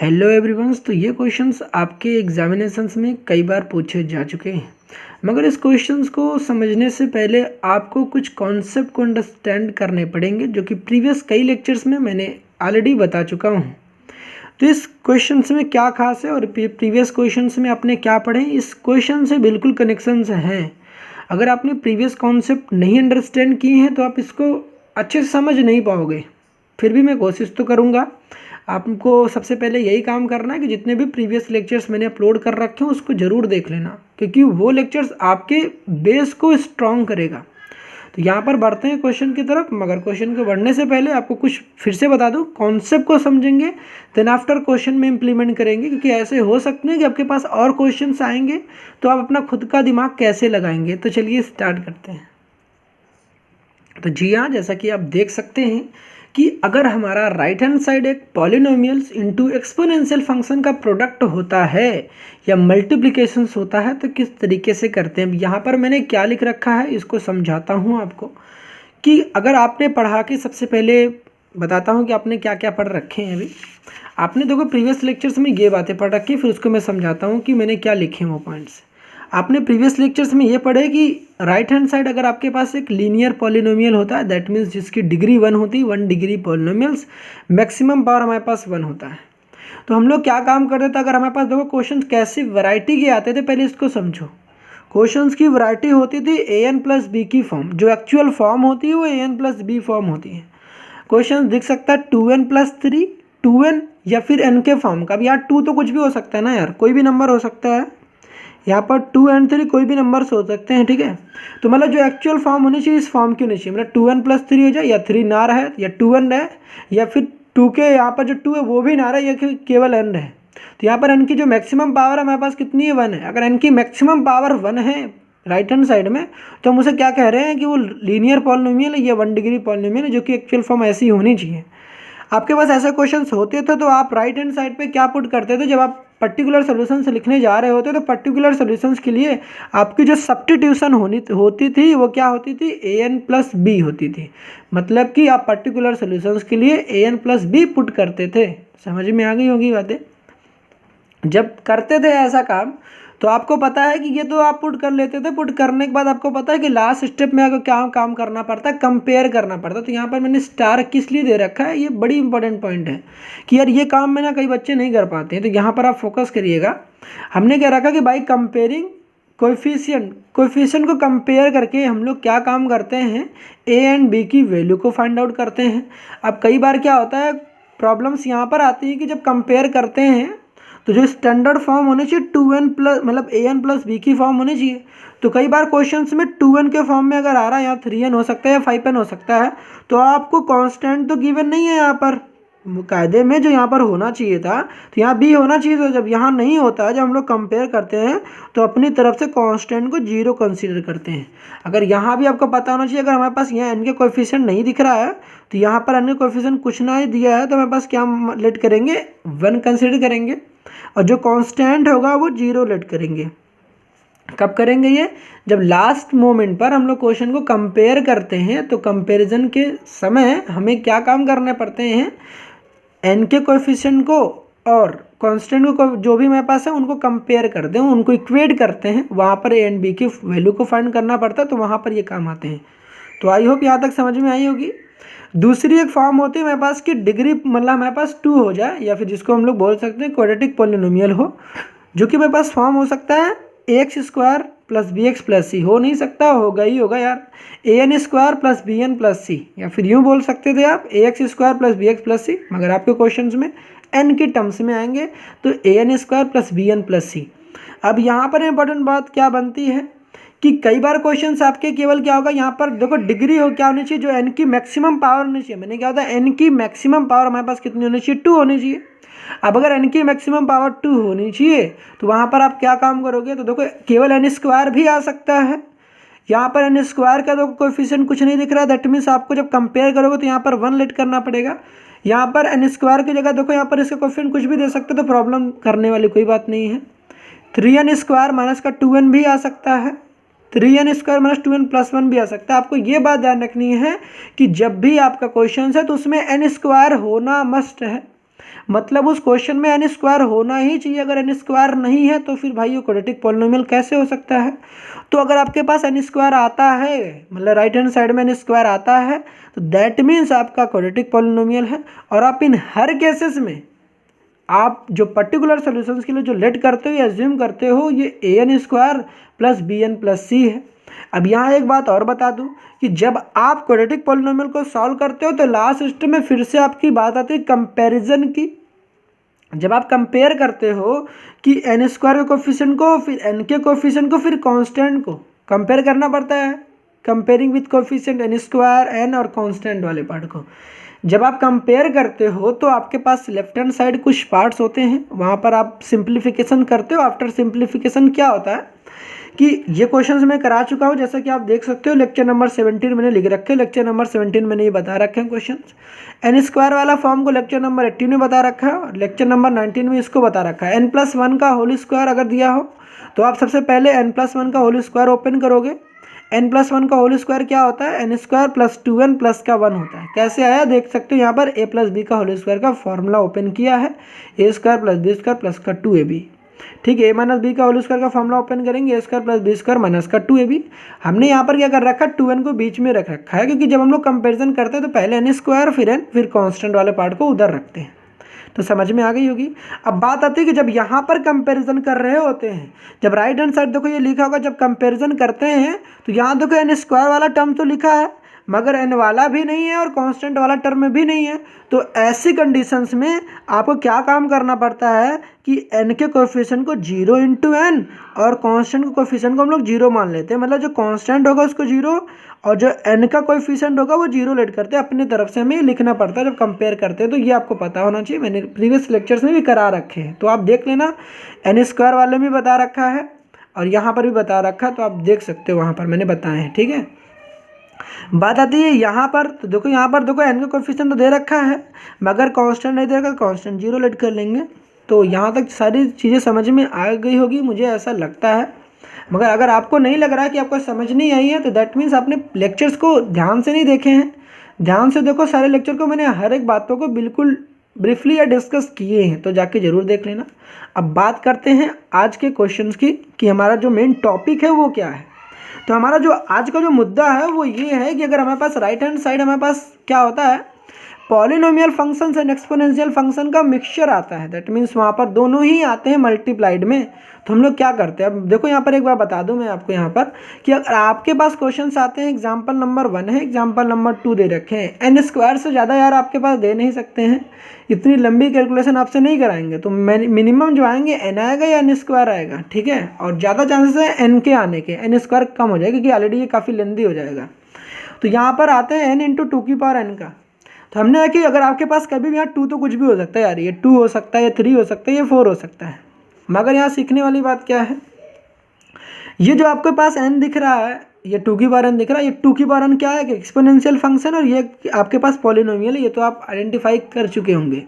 Hello everyone. तो ये questions आपके एग्जामिनेशंस में कई बार पूछे जा चुके हैं, मगर इस क्वेश्चंस को समझने से पहले आपको कुछ कॉन्सेप्ट को अंडरस्टैंड करने पड़ेंगे, जो कि प्रीवियस कई लेक्चर्स में मैंने ऑलरेडी बता चुका हूँ। तो इस क्वेश्चंस में क्या खास है और प्रीवियस क्वेश्चंस में आपने क्या पढ़े, इस क्वेश्चन से बिल्कुल कनेक्शंस हैं। अगर आपने प्रीवियस कॉन्सेप्ट नहीं अंडरस्टैंड किए हैं तो आप इसको अच्छे से समझ नहीं पाओगे। फिर भी मैं कोशिश तो करूँगा। आपको सबसे पहले यही काम करना है कि जितने भी प्रीवियस लेक्चर्स मैंने अपलोड कर रखे हैं उसको ज़रूर देख लेना, क्योंकि वो लेक्चर्स आपके बेस को स्ट्रॉन्ग करेगा। तो यहाँ पर बढ़ते हैं क्वेश्चन की तरफ, मगर क्वेश्चन के बढ़ने से पहले आपको कुछ फिर से बता दूँ। कॉन्सेप्ट को समझेंगे, देन आफ्टर क्वेश्चन में इम्प्लीमेंट करेंगे, क्योंकि ऐसे हो सकते हैं कि आपके पास और क्वेश्चन आएंगे तो आप अपना खुद का दिमाग कैसे लगाएंगे। तो चलिए स्टार्ट करते हैं। तो जी हाँ, जैसा कि आप देख सकते हैं कि अगर हमारा राइट हैंड साइड एक पॉलिनोमियल्स इनटू एक्सपोनेंशियल फंक्शन का प्रोडक्ट होता है या मल्टीप्लिकेशंस होता है तो किस तरीके से करते हैं। यहाँ पर मैंने क्या लिख रखा है इसको समझाता हूँ आपको, कि अगर आपने पढ़ा के सबसे पहले बताता हूँ कि आपने क्या क्या पढ़ रखे हैं। अभी आपने देखो प्रीवियस लेक्चर्स में ये बातें पढ़ रखी, फिर उसको मैं समझाता हूँ कि मैंने क्या लिखे हैं वो पॉइंट्स। आपने प्रीवियस लेक्चर्स में ये पढ़े कि राइट हैंड साइड अगर आपके पास एक लीनियर पॉलिनोमियल होता है, दैट मीन्स जिसकी डिग्री 1 होती है, 1 डिग्री पॉलिनोमियल्स, मैक्सिमम पावर हमारे पास 1 होता है। तो हम लोग क्या काम करते थे, अगर हमारे पास देखो क्वेश्चन कैसी वैरायटी के आते थे, पहले इसको समझो। क्वेश्चंस की वैरायटी होती थी an+b की फॉर्म, जो एक्चुअल फॉर्म होती है वो an+b फॉर्म होती है। क्वेश्चन दिख सकता है 2n+3, 2n या फिर n के फॉर्म का। अब यार 2 तो कुछ भी हो सकता है ना यार, कोई भी नंबर हो सकता है। यहाँ पर 2 and 3 कोई भी नंबर्स हो सकते हैं, ठीक है। तो मतलब जो एक्चुअल फॉर्म होनी चाहिए इस फॉर्म की होनी चाहिए, मतलब 2n+3 हो जाए, या 3 ना रहे, या 2n रहे, या फिर 2 के यहाँ पर जो 2 है वो भी ना रहे, या केवल n रहे। तो यहाँ पर n की जो मैक्सिमम पावर है हमारे पास कितनी है, 1 है। अगर n की मैक्सिमम पावर 1 है राइट हैंड साइड में, तो हम उसे क्या कह रहे हैं कि वो लीनियर पॉलिनोमियल है या 1 डिग्री पॉलिनोमियल है, जो कि एक्चुअल फॉर्म ऐसी होनी चाहिए। आपके पास ऐसे क्वेश्चंस होते थे तो आप राइट हैंड साइड पे क्या पुट करते थे, जब आप पर्टिकुलर सोल्यूशन से लिखने जा रहे होते तो पर्टिकुलर सोल्यूशंस के लिए आपकी जो सब्स्टिट्यूशन होती थी वो क्या होती थी, an+b होती थी। मतलब कि आप पर्टिकुलर सोल्यूशंस के लिए an+b पुट करते थे। समझ में आ गई होगी बातें। जब करते थे ऐसा काम तो आपको पता है कि ये तो आप पुट कर लेते थे, पुट करने के बाद आपको पता है कि लास्ट स्टेप में आपको क्या काम करना पड़ता है, कंपेयर करना पड़ता है। तो यहाँ पर मैंने स्टार किस लिए दे रखा है, ये बड़ी इंपॉर्टेंट पॉइंट है कि यार ये काम में ना कई बच्चे नहीं कर पाते हैं, तो यहाँ पर आप फोकस करिएगा। हमने क्या रखा कि भाई कंपेयरिंग कोएफिशिएंट को कंपेयर करके हम लोग क्या काम करते हैं, ए एंड बी की वैल्यू को फाइंड आउट करते हैं। अब कई बार क्या होता है, प्रॉब्लम्स यहाँ पर आती है कि जब कंपेयर करते हैं तो जो स्टैंडर्ड फॉर्म होनी चाहिए 2n प्लस मतलब an+b की फॉर्म होनी चाहिए। तो कई बार क्वेश्चंस में 2n के फॉर्म में अगर आ रहा है, या 3n हो सकता है या 5n हो सकता है, तो आपको कांस्टेंट तो गिवन नहीं है यहाँ पर कायदे में, जो यहाँ पर होना चाहिए था तो यहाँ b होना चाहिए। तो जब यहाँ नहीं होता है, जब हम लोग कंपेयर करते हैं तो अपनी तरफ से कांस्टेंट को 0 कंसीडर करते हैं। अगर यहाँ भी आपको पता होना चाहिए, अगर हमारे पास यहाँ n के कोएफिशिएंट नहीं दिख रहा है तो यहाँ पर n के कोएफिशिएंट कुछ ना ही दिया है, तो हमारे पास क्या लेट करेंगे, 1 कंसीडर करेंगे, और जो कांस्टेंट होगा वो 0 लेट करेंगे। कब करेंगे ये, जब लास्ट मोमेंट पर हम लोग क्वेश्चन को कंपेयर करते हैं। तो कंपैरिजन के समय हमें क्या काम करने पड़ते हैं, n के कोएफिशिएंट को और कांस्टेंट को, जो भी मेरे पास है उनको कंपेयर करते हैं, उनको इक्वेट करते हैं, वहाँ पर a एंड b की वैल्यू को फाइंड करना पड़ता है, तो वहाँ पर ये काम आते हैं। तो आई होप यहाँ तक समझ में आई होगी। दूसरी एक फॉर्म होती है मेरे पास की डिग्री मतलब हमारे पास 2 हो जाए, या फिर जिसको हम लोग बोल सकते हैं क्वाड्रेटिक पॉलिनोमियल हो, जो कि मेरे पास फॉर्म हो सकता है ax² + bx + c। हो नहीं सकता, होगा ही होगा यार, an² + bn + c, या फिर यूँ बोल सकते थे आप ax² + bx + c, मगर आपके क्वेश्चंस में n के टर्म्स में आएंगे तो an² + bn + c। अब यहाँ पर इंपॉर्टेंट बात क्या बनती है कि कई बार क्वेश्चंस आपके केवल क्या होगा, यहाँ पर देखो डिग्री हो क्या होनी चाहिए, जो n की मैक्सिमम पावर होनी चाहिए। मैंने क्या होता है, n की मैक्सिमम पावर हमारे पास कितनी होनी चाहिए, 2 होनी चाहिए। अब अगर n की मैक्सिमम पावर 2 होनी चाहिए तो वहाँ पर आप क्या काम करोगे, तो देखो केवल n² भी आ सकता है। यहाँ पर n² का तो कोएफिशिएंट कुछ नहीं दिख रहा है, दैट मीन्स आपको जब कंपेयर करोगे तो यहाँ पर 1 लेट करना पड़ेगा। यहाँ पर n² की जगह देखो यहाँ पर इसका कोएफिशिएंट कुछ भी दे सकते, तो प्रॉब्लम करने वाली कोई बात नहीं है। 3n² माइनस का 2n भी आ सकता है, 3n² माइनस 2n + 1 भी आ सकता है। आपको ये बात ध्यान रखनी है कि जब भी आपका क्वेश्चन है तो उसमें n² होना मस्ट है। मतलब उस क्वेश्चन में एन स्क्वायर होना ही चाहिए। अगर एन स्क्वायर नहीं है तो फिर भाई ये क्वाड्रेटिक पॉलिनोमियल कैसे हो सकता है। तो अगर आपके पास एन स्क्वायर आता है, मतलब राइट हैंड साइड में एन स्क्वायर आता है, तो दैट मीन्स आपका क्वाड्रेटिक पॉलिनोमियल है। और आप इन हर केसेस में आप जो पर्टिकुलर सॉल्यूशंस के लिए जो लेट करते हो या एज्यूम करते हो ये A N square plus B N plus C है। अब यहाँ एक बात और बता दूं कि जब आप क्वाड्रेटिक पॉलिनोमियल को सॉल्व करते हो तो लास्ट स्टेप में फिर से आपकी बात आती है कंपैरिजन की। जब आप कंपेयर करते हो कि एन स्क्वायर के कोफिशिएंट को, फिर एन के कोफिशिएंट को, फिर कांस्टेंट को कंपेयर करना पड़ता है। Comparing with coefficient N square N और कांस्टेंट वाले पार्ट को जब आप कंपेयर करते हो तो आपके पास लेफ्ट हैंड साइड कुछ पार्ट्स होते हैं, वहाँ पर आप सिंप्लीफिकेशन करते हो। आफ्टर सिंप्लीफिकेशन क्या होता है कि ये क्वेश्चंस मैं करा चुका हूँ, जैसा कि आप देख सकते हो लेक्चर नंबर 17 मैंने लिख रखे हैं। लेक्चर नंबर 17 मैंने ये बता रखे हैं क्वेश्चंस। एन स्क्वायर वाला फॉर्म को लेक्चर नंबर 18 में बता रखा है और लेक्चर नंबर 19 में इसको बता रखा है। n+1 का होल स्क्वायर अगर दिया हो तो आप सबसे पहले n+1 का होल स्क्वायर ओपन करोगे। n+1 का होल स्क्वायर क्या होता है, n square plus 2n plus का 1 होता है। कैसे आया देख सकते हो, यहाँ पर a प्लस बी का होल स्क्वायर का फॉर्मूला ओपन किया है, a square plus B square plus का 2ab। ठीक है, a माइनस बी का होल स्क्वायर का फॉर्मूला ओपन करेंगे, a square plus B square minus का 2ab। हमने यहाँ पर क्या कर रखा है, 2n को बीच में रख रखा है, क्योंकि जब हम लोग कंपेरिजन करते हैं तो पहले n स्क्वायर फिर n फिर कॉन्स्टेंट वाले पार्ट को उधर रखते हैं। तो समझ में आ गई होगी। अब बात आती है कि जब यहाँ पर कंपैरिजन कर रहे होते हैं, जब राइट हैंड साइड देखो ये लिखा होगा, जब कंपैरिजन करते हैं तो यहाँ देखो एन स्क्वायर वाला टर्म तो लिखा है मगर एन वाला भी नहीं है और कांस्टेंट वाला टर्म भी नहीं है। तो ऐसी कंडीशंस में आपको क्या काम करना पड़ता है कि एन के कोएफिशिएंट को 0 इंटू एन और कांस्टेंट के कोएफिशिएंट को हम लोग 0 मान लेते हैं। मतलब जो कांस्टेंट होगा उसको 0 और जो एन का कोएफिशिएंट होगा वो 0 लेट करते हैं। अपनी तरफ से हमें ये लिखना पड़ता है जब कंपेयर करते हैं। तो ये आपको पता होना चाहिए, मैंने प्रीवियस लेक्चर्स में भी करा रखे हैं, तो आप देख लेना। एन स्क्वायर वाले में बता रखा है और यहाँ पर भी बता रखा है, तो आप देख सकते हो वहाँ पर मैंने बताए हैं। ठीक है, बात आती है यहाँ पर, तो देखो यहाँ पर देखो एन का कोएफिशिएंट तो दे रखा है मगर कांस्टेंट नहीं दे रखा, कांस्टेंट 0 लेट कर लेंगे। तो यहाँ तक सारी चीज़ें समझ में आ गई होगी, मुझे ऐसा लगता है। मगर अगर आपको नहीं लग रहा है कि आपको समझ नहीं आई है तो दैट मीन्स आपने लेक्चर्स को ध्यान से नहीं देखे हैं। ध्यान से देखो सारे लेक्चर को, मैंने हर एक बातों को बिल्कुल ब्रीफली या डिस्कस किए हैं, तो जाके ज़रूर देख लेना। अब बात करते हैं आज के क्वेश्चंस की कि हमारा जो मेन टॉपिक है वो क्या है। तो हमारा जो आज का जो मुद्दा है वो ये है कि अगर हमारे पास राइट हैंड साइड हमारे पास क्या होता है, polynomial functions and exponential function का मिक्सचर आता है। दैट मीन्स वहाँ पर दोनों ही आते हैं मल्टीप्लाइड में। तो हम लोग क्या करते हैं, अब देखो यहाँ पर एक बार बता दूं मैं आपको यहाँ पर कि अगर आपके पास क्वेश्चंस आते हैं, एग्जाम्पल नंबर 1 है, एग्जाम्पल नंबर 2 दे रखे हैं, एन स्क्वायर से ज़्यादा यार आपके पास दे नहीं सकते हैं, इतनी लंबी कैलकुलेशन आपसे नहीं कराएंगे। तो मिनिमम जो आएंगे एन आएगा या एन स्क्वायर आएगा। ठीक है, और ज़्यादा चांसेस है एन के आने के, एन स्क्वायर कम हो जाएगा क्योंकि ऑलरेडी ये काफ़ी लेंदी हो जाएगा। तो यहाँ पर आते हैं एन इंटू 2 की पावर एन का। तो हमने है कि अगर आपके पास कभी भी यहाँ 2 तो कुछ भी हो सकता है यार, ये 2 हो सकता है, ये 3 हो सकता है, ये 4 हो सकता है। मगर यहाँ सीखने वाली बात क्या है, ये जो आपके पास n दिख रहा है, ये 2 की पावर n दिख रहा है, ये 2 की पावर n क्या है कि एक्सपोनेंशियल फंक्शन, और ये आपके पास पॉलिनोमियल है। ये तो आप आइडेंटिफाई कर चुके होंगे।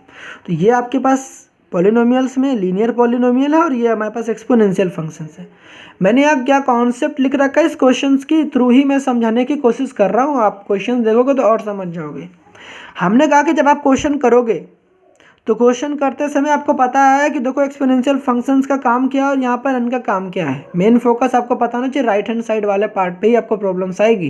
तो ये आपके पास पॉलिनोमियल्स में लीनियर पॉलिनोमियल है और ये हमारे पास एक्सपोनेंशियल फंक्शंस है। मैंने यहाँ क्या कॉन्सेप्ट लिख रखा है, इस क्वेश्चन की थ्रू ही मैं समझाने की कोशिश कर रहा हूँ। आप क्वेश्चन देखोगे तो और समझ जाओगे। हमने कहा कि जब आप क्वेश्चन करोगे तो क्वेश्चन करते समय आपको पता है कि देखो एक्सपोनेंशियल फंक्शंस का काम क्या है और यहाँ पर n का काम क्या है। मेन फोकस आपको पता होना चाहिए राइट हैंड साइड वाले पार्ट पे ही आपको प्रॉब्लम्स आएगी।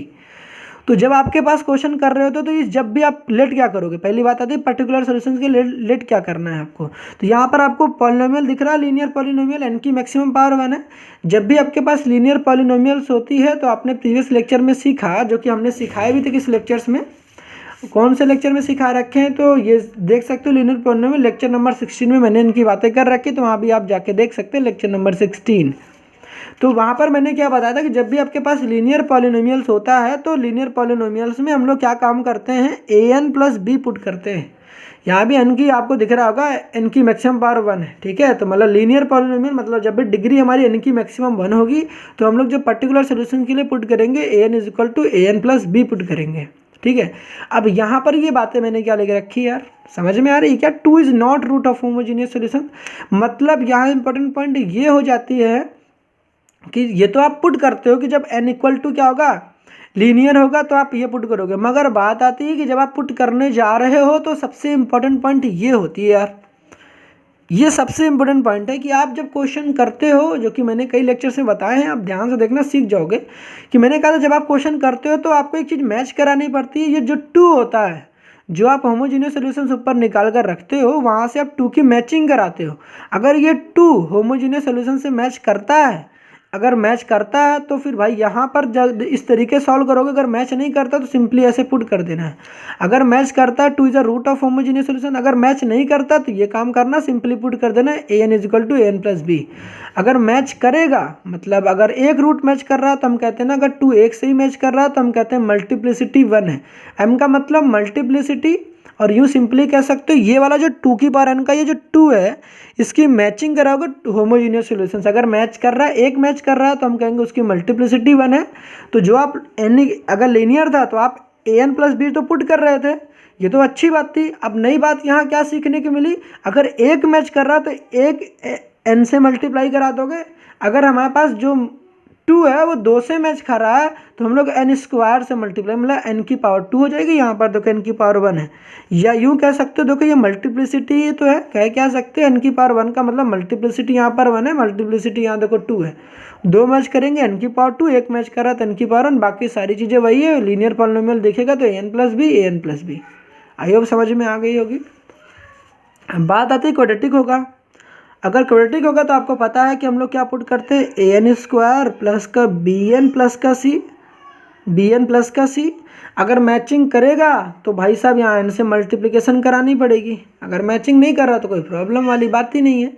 तो जब आपके पास क्वेश्चन कर रहे होते तो ये जब भी आप लेट क्या करोगे, पहली बात आती है पर्टिकुलर सॉल्यूशंस के लेट क्या करना है आपको। तो यहाँ पर आपको पॉलिनोमियल दिख रहा है, लीनियर पॉलिनोमियल, n की मैक्सिमम पावर 1 है। जब भी आपके पास लीनियर पॉलिनोमियल्स होती है तो आपने प्रीवियस लेक्चर में सीखा, जो कि हमने सिखाए भी थे किस लेक्चर्स में, कौन से लेक्चर में सिखा रखे हैं, तो ये देख सकते हो लीनियर पॉलिनोमियल लेक्चर नंबर 16 में मैंने इनकी बातें कर रखी, तो वहाँ भी आप जाके देख सकते हैं लेक्चर नंबर 16। तो वहाँ पर मैंने क्या बताया था कि जब भी आपके पास लीनियर पॉलिनोमियल्स होता है तो लीनियर पॉलिनोमियल्स में हम लोग क्या काम करते हैं, ए एन प्लस बी पुट करते हैं। यहाँ भी एन की आपको दिख रहा होगा, एन की मैक्सिमम पावर 1 है। ठीक है, तो मतलब लीनियर पॉलिनोमियल मतलब जब भी डिग्री हमारी एन की मैक्सिमम 1 होगी तो हम लोग जो पर्टिकुलर सोल्यूशन के लिए पुट करेंगे A N is equal to A N plus B put करेंगे। ठीक है, अब यहाँ पर ये बातें मैंने क्या लिख रखी है यार, समझ में आ रही है क्या। 2 is not root of homogeneous solution. मतलब यहाँ इंपॉर्टेंट पॉइंट ये हो जाती है कि ये तो आप पुट करते हो कि जब n इक्वल टू क्या होगा, लीनियर होगा, तो आप ये पुट करोगे। मगर बात आती है कि जब आप पुट करने जा रहे हो तो सबसे इंपॉर्टेंट पॉइंट ये होती है यार, ये सबसे इम्पोर्टेंट पॉइंट है कि आप जब क्वेश्चन करते हो, जो कि मैंने कई लेक्चर में बताए हैं, आप ध्यान से देखना सीख जाओगे कि मैंने कहा था जब आप क्वेश्चन करते हो तो आपको एक चीज़ मैच करानी पड़ती है। ये जो टू होता है, जो आप होमोजीनियस सॉल्यूशंस ऊपर निकाल कर रखते हो, वहाँ से आप टू की मैचिंग कराते हो। अगर ये टू होमोजीनियस सॉल्यूशन से मैच करता है, अगर मैच करता है तो फिर भाई यहाँ पर जब इस तरीके सॉल्व करोगे। अगर मैच नहीं करता तो सिंपली ऐसे पुट कर देना है। अगर मैच करता है two is a root of homogeneous solution, अगर मैच नहीं करता तो ये काम करना, सिंपली पुट कर देना है an is equal to an plus B. अगर मैच करेगा, मतलब अगर एक रूट मैच कर रहा है तो हम कहते हैं ना, अगर टू एक से ही मैच कर रहा है तो हम कहते हैं मल्टीप्लिसिटी 1 है। m का मतलब मल्टीप्लिसिटी, और यूँ सिंपली कह सकते हो ये वाला जो टू की पावर n का ये जो टू है, इसकी मैचिंग कराओगे होमोजीनियस सॉल्यूशंस। अगर मैच कर रहा है, एक मैच कर रहा है तो हम कहेंगे उसकी मल्टीप्लिसिटी 1 है। तो जो आप n अगर लीनियर था तो आप an प्लस बी तो पुट कर रहे थे, ये तो अच्छी बात थी। अब नई बात यहाँ क्या सीखने की मिली, अगर एक मैच कर रहा तो एक n से मल्टीप्लाई करा दोगे। अगर हमारे पास जो टू है वो दो से मैच खा रहा है तो हम लोग n स्क्वायर से मल्टीप्लाई, मतलब n की पावर 2 हो जाएगी। यहाँ पर देखो n की पावर 1 है, या यूँ कह सकते हो, देखो ये मल्टीप्लिसिटी तो है, कह क्या सकते हैं n की पावर 1 का मतलब मल्टीप्लिसिटी यहाँ पर 1 है, मल्टीप्लिसिटी यहाँ देखो 2 है। दो मैच करेंगे n की पावर 2, एक मैच कर रहा है तो n की पावर 1, बाकी सारी चीज़ें वही है। लीनियर पॉलिनोमियल देखेगा तो an plus B, an plus B. I hope समझ में आ गई होगी। बात आती है क्वाड्रेटिक होगा। अगर क्वाड्रेटिक होगा तो आपको पता है कि हम लोग क्या पुट करते हैं, ए एन स्क्वायर प्लस का बी एन प्लस का सी, बी एन प्लस का सी। अगर मैचिंग करेगा तो भाई साहब यहाँ एन से मल्टीप्लिकेशन करानी पड़ेगी। अगर मैचिंग नहीं कर रहा तो कोई प्रॉब्लम वाली बात ही नहीं है।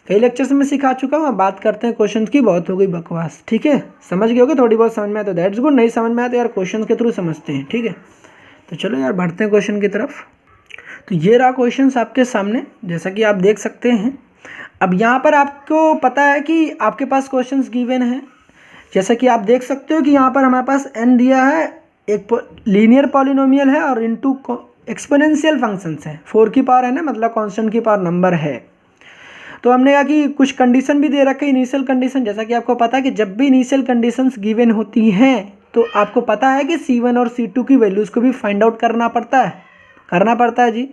कई लेक्चर्स में सिखा चुका हूँ। अब बात करते हैं क्वेश्चन की, बहुत हो गई बकवास, ठीक है। समझ गए होगे, थोड़ी बहुत समझ में आए तो दैट्स गुड, नहीं समझ में आए तो यार क्वेश्चन के थ्रू समझते हैं, ठीक है। तो चलो यार बढ़ते हैं क्वेश्चन की तरफ। तो ये रहा क्वेश्चन आपके सामने, जैसा कि आप देख सकते हैं। अब यहाँ पर आपको पता है कि आपके पास क्वेश्चंस गिवन है, जैसा कि आप देख सकते हो कि यहाँ पर हमारे पास n दिया है, एक लीनियर पॉलिनोमियल है और इनटू एक्सपोनेंशियल फंक्शंस है। 4 की पावर है ना, मतलब कांस्टेंट की पावर नंबर है। तो हमने कहा कि कुछ कंडीशन भी दे रखे, इनिशियल कंडीशन। जैसा कि आपको पता है कि जब भी इनिशियल कंडीशंस गिवन होती हैं तो आपको पता है कि C1 और C2 की वैल्यूज़ को भी फाइंड आउट करना पड़ता है जी।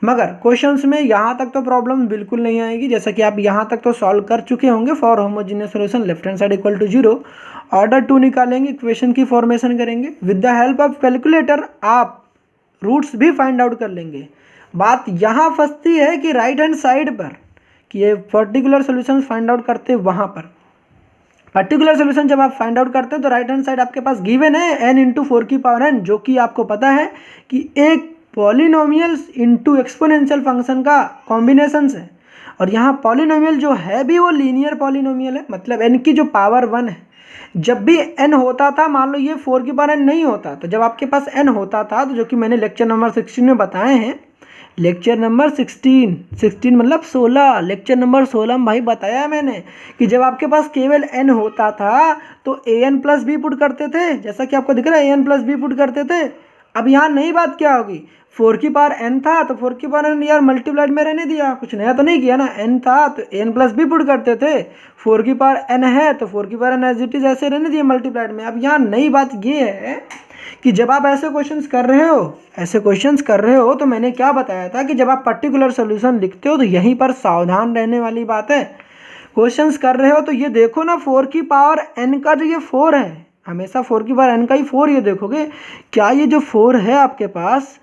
मगर क्वेश्चंस में यहाँ तक तो प्रॉब्लम बिल्कुल नहीं आएगी, जैसा कि आप यहाँ तक तो सॉल्व कर चुके होंगे। For homogeneous solution left hand side equal to 0, order 2 निकालेंगे, इक्वेशन की फॉर्मेशन करेंगे। With the help of calculator आप रूट्स भी फाइंड आउट कर लेंगे। बात यहाँ फंसती है कि राइट हैंड साइड पर, कि ये पर्टिकुलर सोल्यूशन फाइंड आउट करते वहाँ पर। पर्टिकुलर सोल्यूशन जब आप फाइंड आउट करते हैं तो राइट हैंड साइड आपके पास गिवन है n इंटू 4 की पावर n, जो कि आपको पता है कि एक पॉलिनोमियल्स इंटू एक्सपोनेंशियल फंक्शन का कॉम्बिनेशन है। और यहाँ पॉलिनोमियल जो है भी वो लीनियर पॉलिनोमियल है, मतलब n की जो पावर 1 है। जब भी n होता था, मान लो ये 4 की पावर n नहीं होता, तो जब आपके पास n होता था, तो जो कि मैंने लेक्चर नंबर 16 में बताए हैं, लेक्चर नंबर 16 मतलब 16, लेक्चर नंबर 16 में भाई बताया मैंने कि जब आपके पास केवल n होता था तो an प्लस बी पुट करते थे, जैसा कि आपको दिख रहा है an प्लस बी पुट करते थे। अब यहाँ नई बात क्या होगी, 4 की पावर n था तो 4 की पावर n यार मल्टीप्लाइड में रहने दिया, कुछ नया तो नहीं किया ना। n था तो n प्लस बी पुट करते थे, 4 की पावर n है तो 4 की power n as it is ऐसे रहने दिया मल्टीप्लाइड में। अब यहाँ नई बात ये है कि जब आप ऐसे क्वेश्चंस कर रहे हो तो मैंने क्या बताया था कि जब आप पर्टिकुलर सोल्यूशन लिखते हो तो यहीं पर सावधान रहने वाली बात है। क्वेश्चंस कर रहे हो तो ये देखो ना, 4 की पावर n का जो ये 4 है, हमेशा 4 की पावर n का ही 4 ये देखोगे। क्या ये जो 4 है आपके पास,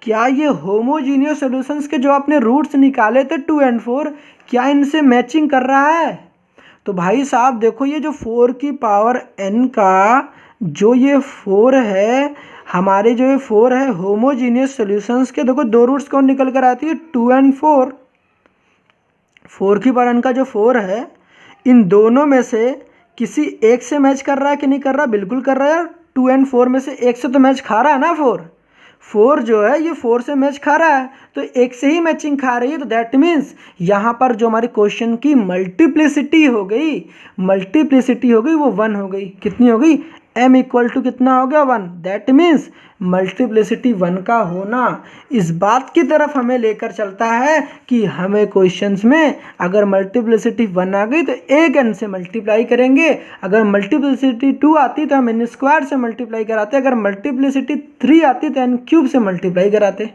क्या ये होमोजीनियस सॉल्यूशंस के जो आपने रूट्स निकाले थे 2 और 4, क्या इनसे मैचिंग कर रहा है? तो भाई साहब देखो, ये जो 4 की पावर n का जो ये 4 है, हमारे जो ये 4 है होमोजीनियस सॉल्यूशंस के, देखो दो रूट्स कौन निकल कर आती है, 2 और 4। 4 की पावर n का जो 4 है, इन दोनों में से किसी एक से मैच कर रहा है कि नहीं कर रहा? बिल्कुल कर रहा है। 2 और 4 में से एक से तो मैच खा रहा है ना। 4 जो है ये 4 से मैच खा रहा है, तो एक से ही मैचिंग खा रही है। तो दैट मीन्स यहाँ पर जो हमारे क्वेश्चन की मल्टीप्लिसिटी हो गई वो 1 हो गई। कितनी हो गई? m इक्वल टू कितना हो गया? 1। दैट मीन्स मल्टीप्लिसिटी 1 का होना इस बात की तरफ हमें लेकर चलता है कि हमें क्वेश्चंस में अगर मल्टीप्लिसिटी 1 आ गई तो एक n से मल्टीप्लाई करेंगे, अगर मल्टीप्लिसिटी 2 आती तो हम n स्क्वायर से मल्टीप्लाई कराते, अगर मल्टीप्लिसिटी 3 आती तो n क्यूब से मल्टीप्लाई कराते।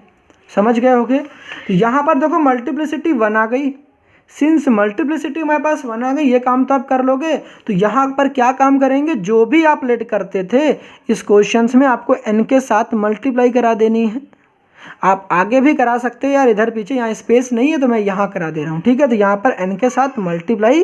समझ गए होगे? तो यहाँ पर देखो मल्टीप्लिसिटी 1 आ गई, सिंस मल्टीप्लिसिटी हमारे पास 1 आ गई, ये काम तो आप कर लोगे। तो यहाँ पर क्या काम करेंगे, जो भी आप लेट करते थे इस क्वेश्चंस में आपको n के साथ मल्टीप्लाई करा देनी है। आप आगे भी करा सकते हो यार, इधर पीछे यहाँ स्पेस नहीं है तो मैं यहाँ करा दे रहा हूँ, ठीक है। तो यहाँ पर n के साथ मल्टीप्लाई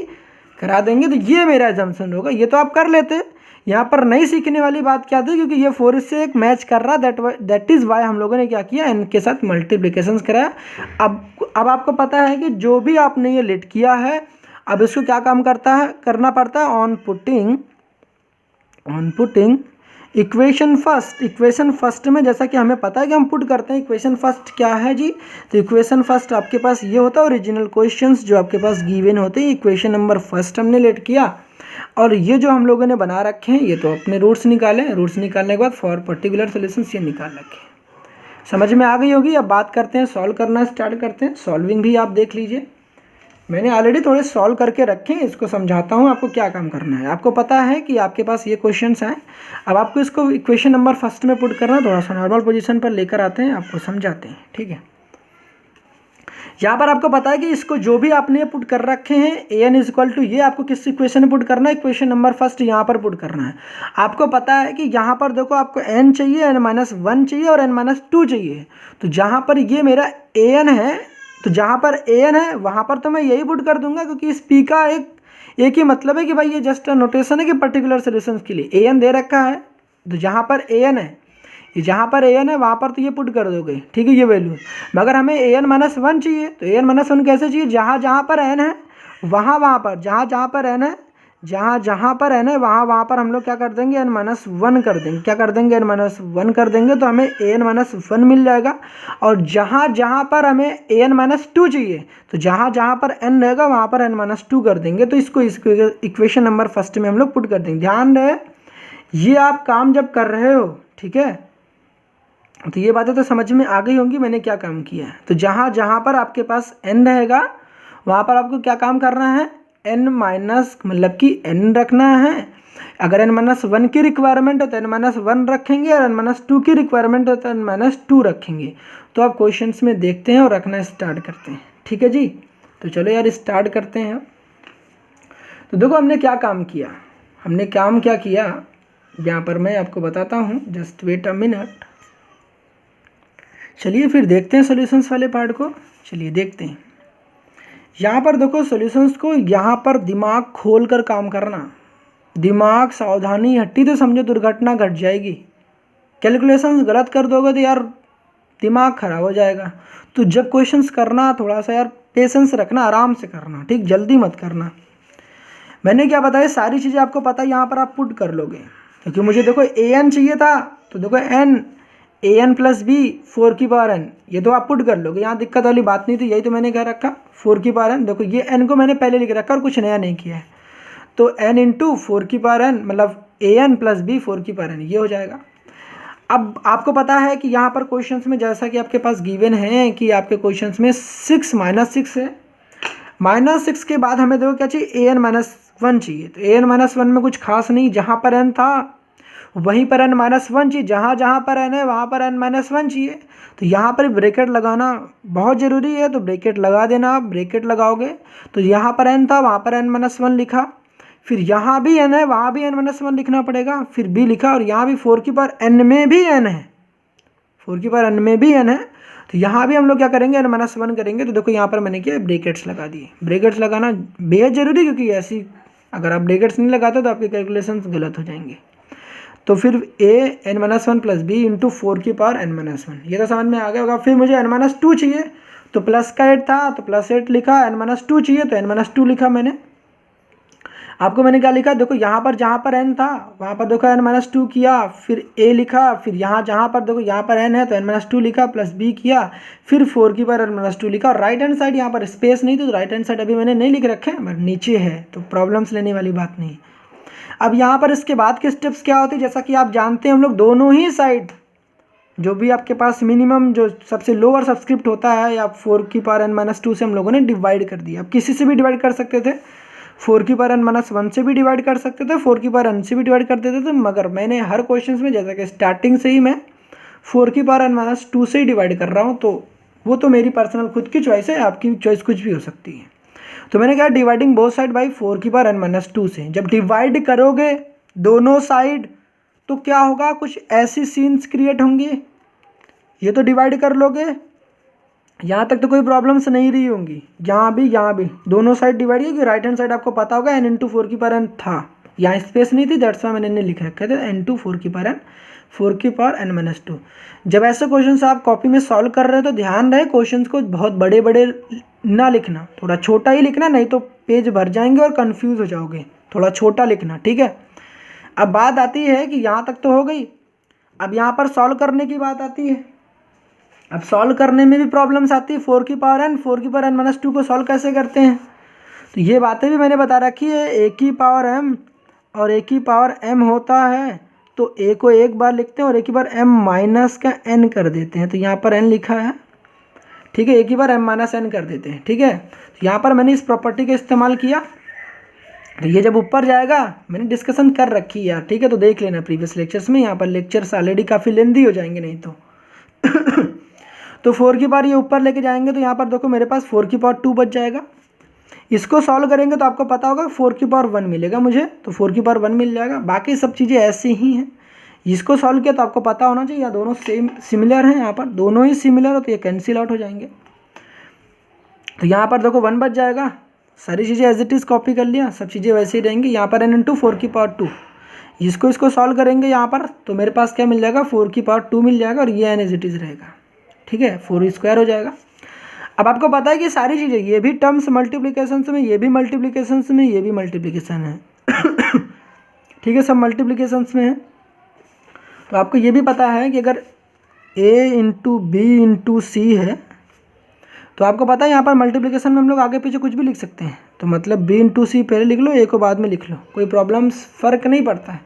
करा देंगे, तो ये मेरा एजम्पशन होगा। ये तो आप कर लेते। यहाँ पर नई सीखने वाली बात क्या थी, क्योंकि ये 4 से एक मैच कर रहा, दैट इज़ वाई हम लोगों ने क्या किया, n के साथ मल्टीप्लिकेशंस कराया। अब आपको पता है कि जो भी आपने ये लेट किया है, अब इसको क्या काम करना पड़ता है, ऑन पुटिंग इक्वेशन फर्स्ट में, जैसा कि हमें पता है कि हम पुट करते हैं इक्वेशन फर्स्ट क्या है जी। तो इक्वेशन फर्स्ट आपके पास ये होता है, ओरिजिनल क्वेश्चंस जो आपके पास गिवन होते हैं, इक्वेशन नंबर फर्स्ट हमने लेट किया। और ये जो हम लोगों ने बना रखे हैं, ये तो अपने रूट्स निकाले, रूट्स निकालने के बाद फॉर पर्टिकुलर सोल्यूशंस ये निकाल रखे। समझ में आ गई होगी। अब बात करते हैं, सॉल्व करना स्टार्ट करते हैं। सॉल्विंग भी आप देख लीजिए, मैंने ऑलरेडी थोड़े सॉल्व करके रखे हैं, इसको समझाता हूँ आपको क्या काम करना है। आपको पता है कि आपके पास ये क्वेश्चंस हैं, अब आपको इसको इक्वेशन नंबर फर्स्ट में पुट करना, थोड़ा सा नॉर्मल पोजीशन पर लेकर आते हैं, आपको समझाते हैं, ठीक है। यहाँ पर आपको पता है कि इसको जो भी आपने पुट कर रखे हैं, ए एन इज इक्वल टू, ये आपको किस इक्वेशन में पुट करना है, इक्वेशन नंबर फर्स्ट यहाँ पर पुट करना है। आपको पता है कि यहाँ पर देखो आपको n चाहिए, n-1 चाहिए और n-2 चाहिए। तो जहाँ पर ये मेरा ए एन है, तो जहाँ पर ए एन है वहाँ पर तो मैं यही पुट कर दूंगा, क्योंकि इस पी का एक ही मतलब है कि भाई ये जस्ट नोटेशन है कि पर्टिकुलर सोल्यूशंस के लिए ए एन दे रखा है। तो जहाँ पर ए एन है, जहाँ पर ए एन है वहाँ पर तो ये पुट कर दोगे, ठीक है, ये वैल्यू। मगर हमें ए n-1 चाहिए, तो ए n-1 कैसे चाहिए, जहाँ पर n है वहाँ पर, जहाँ पर n है, जहाँ पर n है वहाँ पर हम लोग क्या कर देंगे, n-1 कर देंगे। क्या कर देंगे, n-1 कर देंगे, तो हमें ए n-1 मिल जाएगा। और जहाँ पर हमें ए n-2 चाहिए, तो जहाँ पर n रहेगा वहाँ पर n-2 कर देंगे। तो इसको इक्वेशन नंबर फर्स्ट में हम लोग पुट कर देंगे। ध्यान रहे, ये आप काम जब कर रहे हो, ठीक है, तो ये बातें तो समझ में आ गई होंगी मैंने क्या काम किया है। तो जहाँ पर आपके पास n रहेगा वहाँ पर आपको क्या काम करना है, n माइनस मतलब कि n रखना है। अगर n-1 की रिक्वायरमेंट है तो n-1 रखेंगे, और n-2 की रिक्वायरमेंट है तो n-2 रखेंगे। तो आप क्वेश्चंस में देखते हैं और रखना स्टार्ट करते हैं, ठीक है जी। तो चलो यार स्टार्ट करते हैं। तो देखो हमने क्या काम किया, हमने काम क्या किया यहाँ पर मैं आपको बताता हूँ, जस्ट वेट अ मिनट। चलिए फिर देखते हैं सॉल्यूशंस वाले पार्ट को, चलिए देखते हैं। यहाँ पर देखो सॉल्यूशंस को, यहाँ पर दिमाग खोल कर काम करना, दिमाग सावधानी हटी तो समझो दुर्घटना घट जाएगी। कैलकुलेशंस गलत कर दोगे तो यार दिमाग खराब हो जाएगा। तो जब क्वेश्चंस करना थोड़ा सा यार पेशेंस रखना, आराम से करना, ठीक, जल्दी मत करना। मैंने क्या बताया, सारी चीज़ें आपको पता है, यहाँ पर आप पुट कर लोगे। क्योंकि मुझे देखो ए एन चाहिए था, तो देखो N A N plus B 4 की पावर n, ये तो आप पुट कर लोगे, यहाँ दिक्कत वाली बात नहीं थी, यही तो मैंने कह रखा 4 की पावर n। देखो ये n को मैंने पहले लिख रखा और कुछ नया नहीं किया है। तो n इंटू 4 की पावर n मतलब ए एन प्लस बी 4 की पावर n, ये हो जाएगा। अब आपको पता है कि यहाँ पर क्वेश्चंस में जैसा कि आपके पास गिवन है कि आपके क्वेश्चंस में 6 -6 है, -6 के बाद हमें देखो क्या चाहिए, ए n-1 चाहिए। तो ए n-1 में कुछ खास नहीं, जहाँ पर n था वहीं पर n-1 चाहिए, जहाँ पर n है वहाँ पर n-1 चाहिए। तो यहाँ पर ब्रैकेट लगाना बहुत ज़रूरी है, तो ब्रैकेट लगा देना। आप ब्रैकेट लगाओगे तो यहाँ पर n था वहाँ पर n-1 लिखा, फिर यहाँ भी n है वहाँ भी n-1 लिखना पड़ेगा, फिर b लिखा, और यहाँ भी 4 की पावर n में भी n है, 4 की पावर n में भी n है। तो यहाँ भी हम लोग क्या करेंगे, n-1 करेंगे। तो देखो यहाँ पर मैंने क्या ब्रैकेट्स लगा दिए। ब्रैकेट्स लगाना बेहद ज़रूरी, क्योंकि ऐसी अगर आप ब्रैकेट्स नहीं लगाते तो आपके कैलकुलेशंस गलत हो जाएंगे। तो फिर ए n-1 प्लस बी इंटू 4 की पावर n-1, ये तो समझ में आ गया होगा। फिर मुझे n-2 चाहिए, तो प्लस का 8 था तो प्लस 8 लिखा, n-2 चाहिए तो n-2 लिखा मैंने। आपको मैंने क्या लिखा, देखो यहाँ पर जहाँ पर n था वहाँ पर देखो n-2 किया, फिर a लिखा, फिर जहाँ पर देखो यहाँ पर n है तो n-2 लिखा, प्लस b किया, फिर 4 की पावर n-2 लिखा। और राइट हैंड साइड यहाँ पर स्पेस नहीं थी, तो राइट हैंड साइड अभी मैंने नहीं लिख रखे हैं, नीचे है, तो प्रॉब्लम्स लेने वाली बात नहीं। अब यहाँ पर इसके बाद के स्टेप्स क्या होते हैं, जैसा कि आप जानते हैं हम लोग दोनों ही साइड जो भी आपके पास मिनिमम जो सबसे लोअर सबस्क्रिप्ट होता है, या 4 की पावर n-2 से हम लोगों ने डिवाइड कर दिया। अब किसी से भी डिवाइड कर सकते थे, 4 की पावर n-1 से भी डिवाइड कर सकते थे, 4 की पावर n से भी डिवाइड कर देते थे, मगर मैंने हर क्वेश्चन में जैसा कि स्टार्टिंग से ही मैं 4 की पावर n-2 से ही डिवाइड कर रहा हूँ। तो वो तो मेरी पर्सनल खुद की चॉइस है, आपकी चॉइस कुछ भी हो सकती है। तो मैंने कहा डिवाइडिंग बोथ साइड बाई 4 की पावर n-2 से। जब डिवाइड करोगे दोनों साइड तो क्या होगा, कुछ ऐसी सीन्स क्रिएट होंगी। ये तो डिवाइड कर लोगे, यहाँ तक तो कोई प्रॉब्लम्स नहीं रही होंगी, यहाँ भी दोनों साइड डिवाइड की। राइट हैंड साइड आपको पता होगा n × 4 की पावर n था, यहाँ स्पेस नहीं थी, दैट्स वाई मैंने लिख रखे थे n × 4 की पावर n, 4 की पावर n-2। जब ऐसे क्वेश्चन आप कॉपी में सॉल्व कर रहे हो तो ध्यान रहे क्वेश्चन को बहुत बड़े बड़े ना लिखना, थोड़ा छोटा ही लिखना, नहीं तो पेज भर जाएंगे और कंफ्यूज हो जाओगे। थोड़ा छोटा लिखना, ठीक है। अब बात आती है कि यहाँ तक तो हो गई, अब यहाँ पर सॉल्व करने की बात आती है। अब सॉल्व करने में भी प्रॉब्लम्स आती है। 4 की पावर n, 4 की पावर n-2 को सॉल्व कैसे करते हैं, तो ये बातें भी मैंने बता रखी है। a की पावर m और a की पावर m होता है, तो a को एक बार लिखते हैं और a की पावर m माइनस का n कर देते हैं, तो यहाँ पर n लिखा है, ठीक है। a की पावर m माइनस n कर देते हैं, ठीक है। तो यहाँ पर मैंने इस प्रॉपर्टी का इस्तेमाल किया, तो ये जब ऊपर जाएगा, मैंने डिस्कशन कर रखी है यार, ठीक है, तो देख लेना प्रीवियस लेक्चर्स में। यहाँ पर लेक्चर्स ऑलरेडी काफ़ी लेंदी हो जाएंगे नहीं तो तो 4 की पावर ये ऊपर लेके जाएंगे, तो यहाँ पर देखो मेरे पास 4 की पावर 2 बच जाएगा। इसको सॉल्व करेंगे तो आपको पता होगा 4 की पावर 1 मिलेगा मुझे, तो 4 की पावर 1 मिल जाएगा। बाकी सब चीज़ें ऐसी ही हैं। इसको सॉल्व किया तो आपको पता होना चाहिए या दोनों सेम सिमिलर हैं, यहाँ पर दोनों ही सिमिलर हो तो ये कैंसिल आउट हो जाएंगे। तो यहाँ पर देखो 1 बच जाएगा, सारी चीज़ें एज इट इज़ कॉपी कर लिया, सब चीज़ें वैसे ही रहेंगी। यहाँ पर n × 4 की पावर 2, इसको सॉल्व करेंगे यहाँ पर, तो मेरे पास क्या मिल जाएगा, 4 की पावर 2 मिल जाएगा, और ये n एज इट इज़ रहेगा, ठीक है, 4² हो जाएगा। अब आपको पता है कि सारी चीज़ें, ये भी टर्म्स मल्टीप्लिकेशन में, ये भी मल्टीप्लिकेशन में, ये भी मल्टीप्लिकेशन है ठीक है, सब मल्टीप्लिकेशन में है। तो आपको ये भी पता है कि अगर a × b × c है, तो आपको पता है यहाँ पर मल्टीप्लिकेशन में हम लोग आगे पीछे कुछ भी लिख सकते हैं। तो मतलब b × c पहले लिख लो, a को बाद में लिख लो, कोई प्रॉब्लम्स फ़र्क नहीं पड़ता है।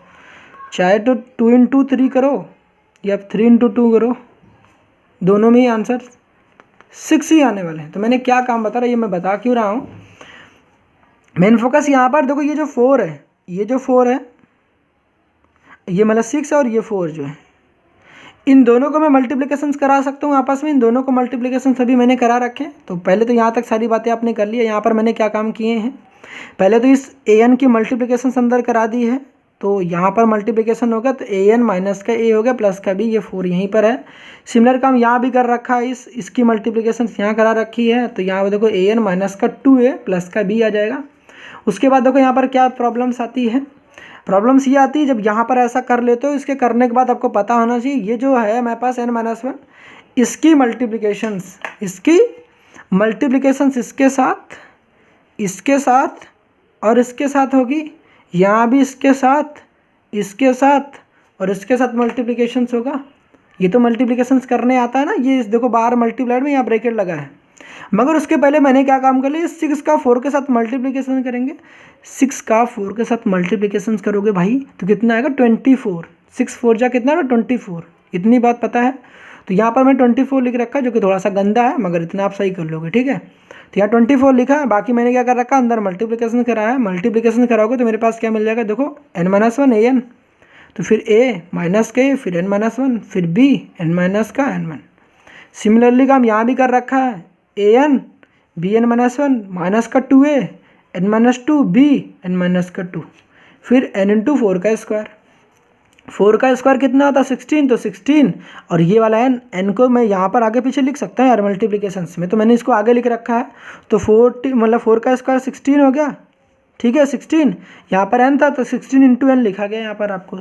चाहे तो 2 × 3 करो या 3 × 2 करो, दोनों में ही आंसर 6 ही आने वाले हैं। तो मैंने क्या काम बता रहा, ये मैं बता क्यों रहा हूँ। मेन फोकस यहाँ पर देखो, ये जो 4 है, ये जो 4 है, ये मतलब 6 है, और ये 4 जो है, इन दोनों को मैं मल्टीप्लिकेशंस करा सकता हूँ आपस में। इन दोनों को मल्टीप्लिकेशन सभी मैंने करा रखे हैं। तो पहले तो यहाँ तक सारी बातें आपने कर ली है। यहाँ पर मैंने क्या काम किए हैं, पहले तो इस an की मल्टीप्लिकेशन अंदर करा दी है, तो यहाँ पर मल्टीप्लिकेशन होगा तो an माइनस का a हो गया प्लस का b, ये 4 यहीं पर है। सिमिलर काम यहाँ भी कर रखा है, इसकी मल्टीप्लिकेशन यहाँ करा रखी है, तो यहाँ देखो an माइनस का 2a प्लस का b आ जाएगा। उसके बाद देखो यहाँ पर क्या प्रॉब्लम्स आती है, प्रॉब्लम्स ये आती है जब यहाँ पर ऐसा कर लेते हो, इसके करने के बाद आपको पता होना चाहिए ये जो है मेरे पास n-1, इसकी मल्टीप्लिकेशंस इसके साथ और इसके साथ होगी, यहाँ भी इसके साथ और इसके साथ मल्टीप्लिकेशंस होगा। ये तो मल्टीप्लिकेशंस करने आता है ना, ये इस देखो बाहर मल्टीप्लाइड में यहाँ ब्रैकेट लगा है। मगर उसके पहले मैंने क्या काम कर लिया, 6 का 4 के साथ मल्टीप्लिकेशन करेंगे। 6 का 4 के साथ मल्टीप्लिकेशन करोगे भाई तो कितना आएगा, 24। 6 4 जा कितना ना 24, इतनी बात पता है। तो यहाँ पर मैं 24 लिख रखा है, जो कि थोड़ा सा गंदा है, मगर इतना आप सही कर लोगे, ठीक है। तो यहाँ 24 लिखा है, बाकी मैंने क्या कर रखा, अंदर मल्टीप्लिकेशन करा है। मल्टीप्लिकेशन कराओगे तो मेरे पास क्या मिल जाएगा, देखो n-1 an, तो फिर a माइनस का a, फिर n-1, फिर b n- का n1। सिमिलरली काम यहाँ भी कर रखा है, an bn-1 माइनस का 2a n-2 b n- 2, फिर n × 4 का स्क्वायर। 4 का स्क्वायर कितना होता है, 16, तो 16, और ये वाला n को मैं यहाँ पर आगे पीछे लिख सकता हूँ यार मल्टीप्लिकेशंस में, तो मैंने इसको आगे लिख रखा है। तो 4 का स्क्वायर 16 हो गया, ठीक है। 16 यहाँ पर n था तो 16 × n लिखा गया। यहाँ पर आपको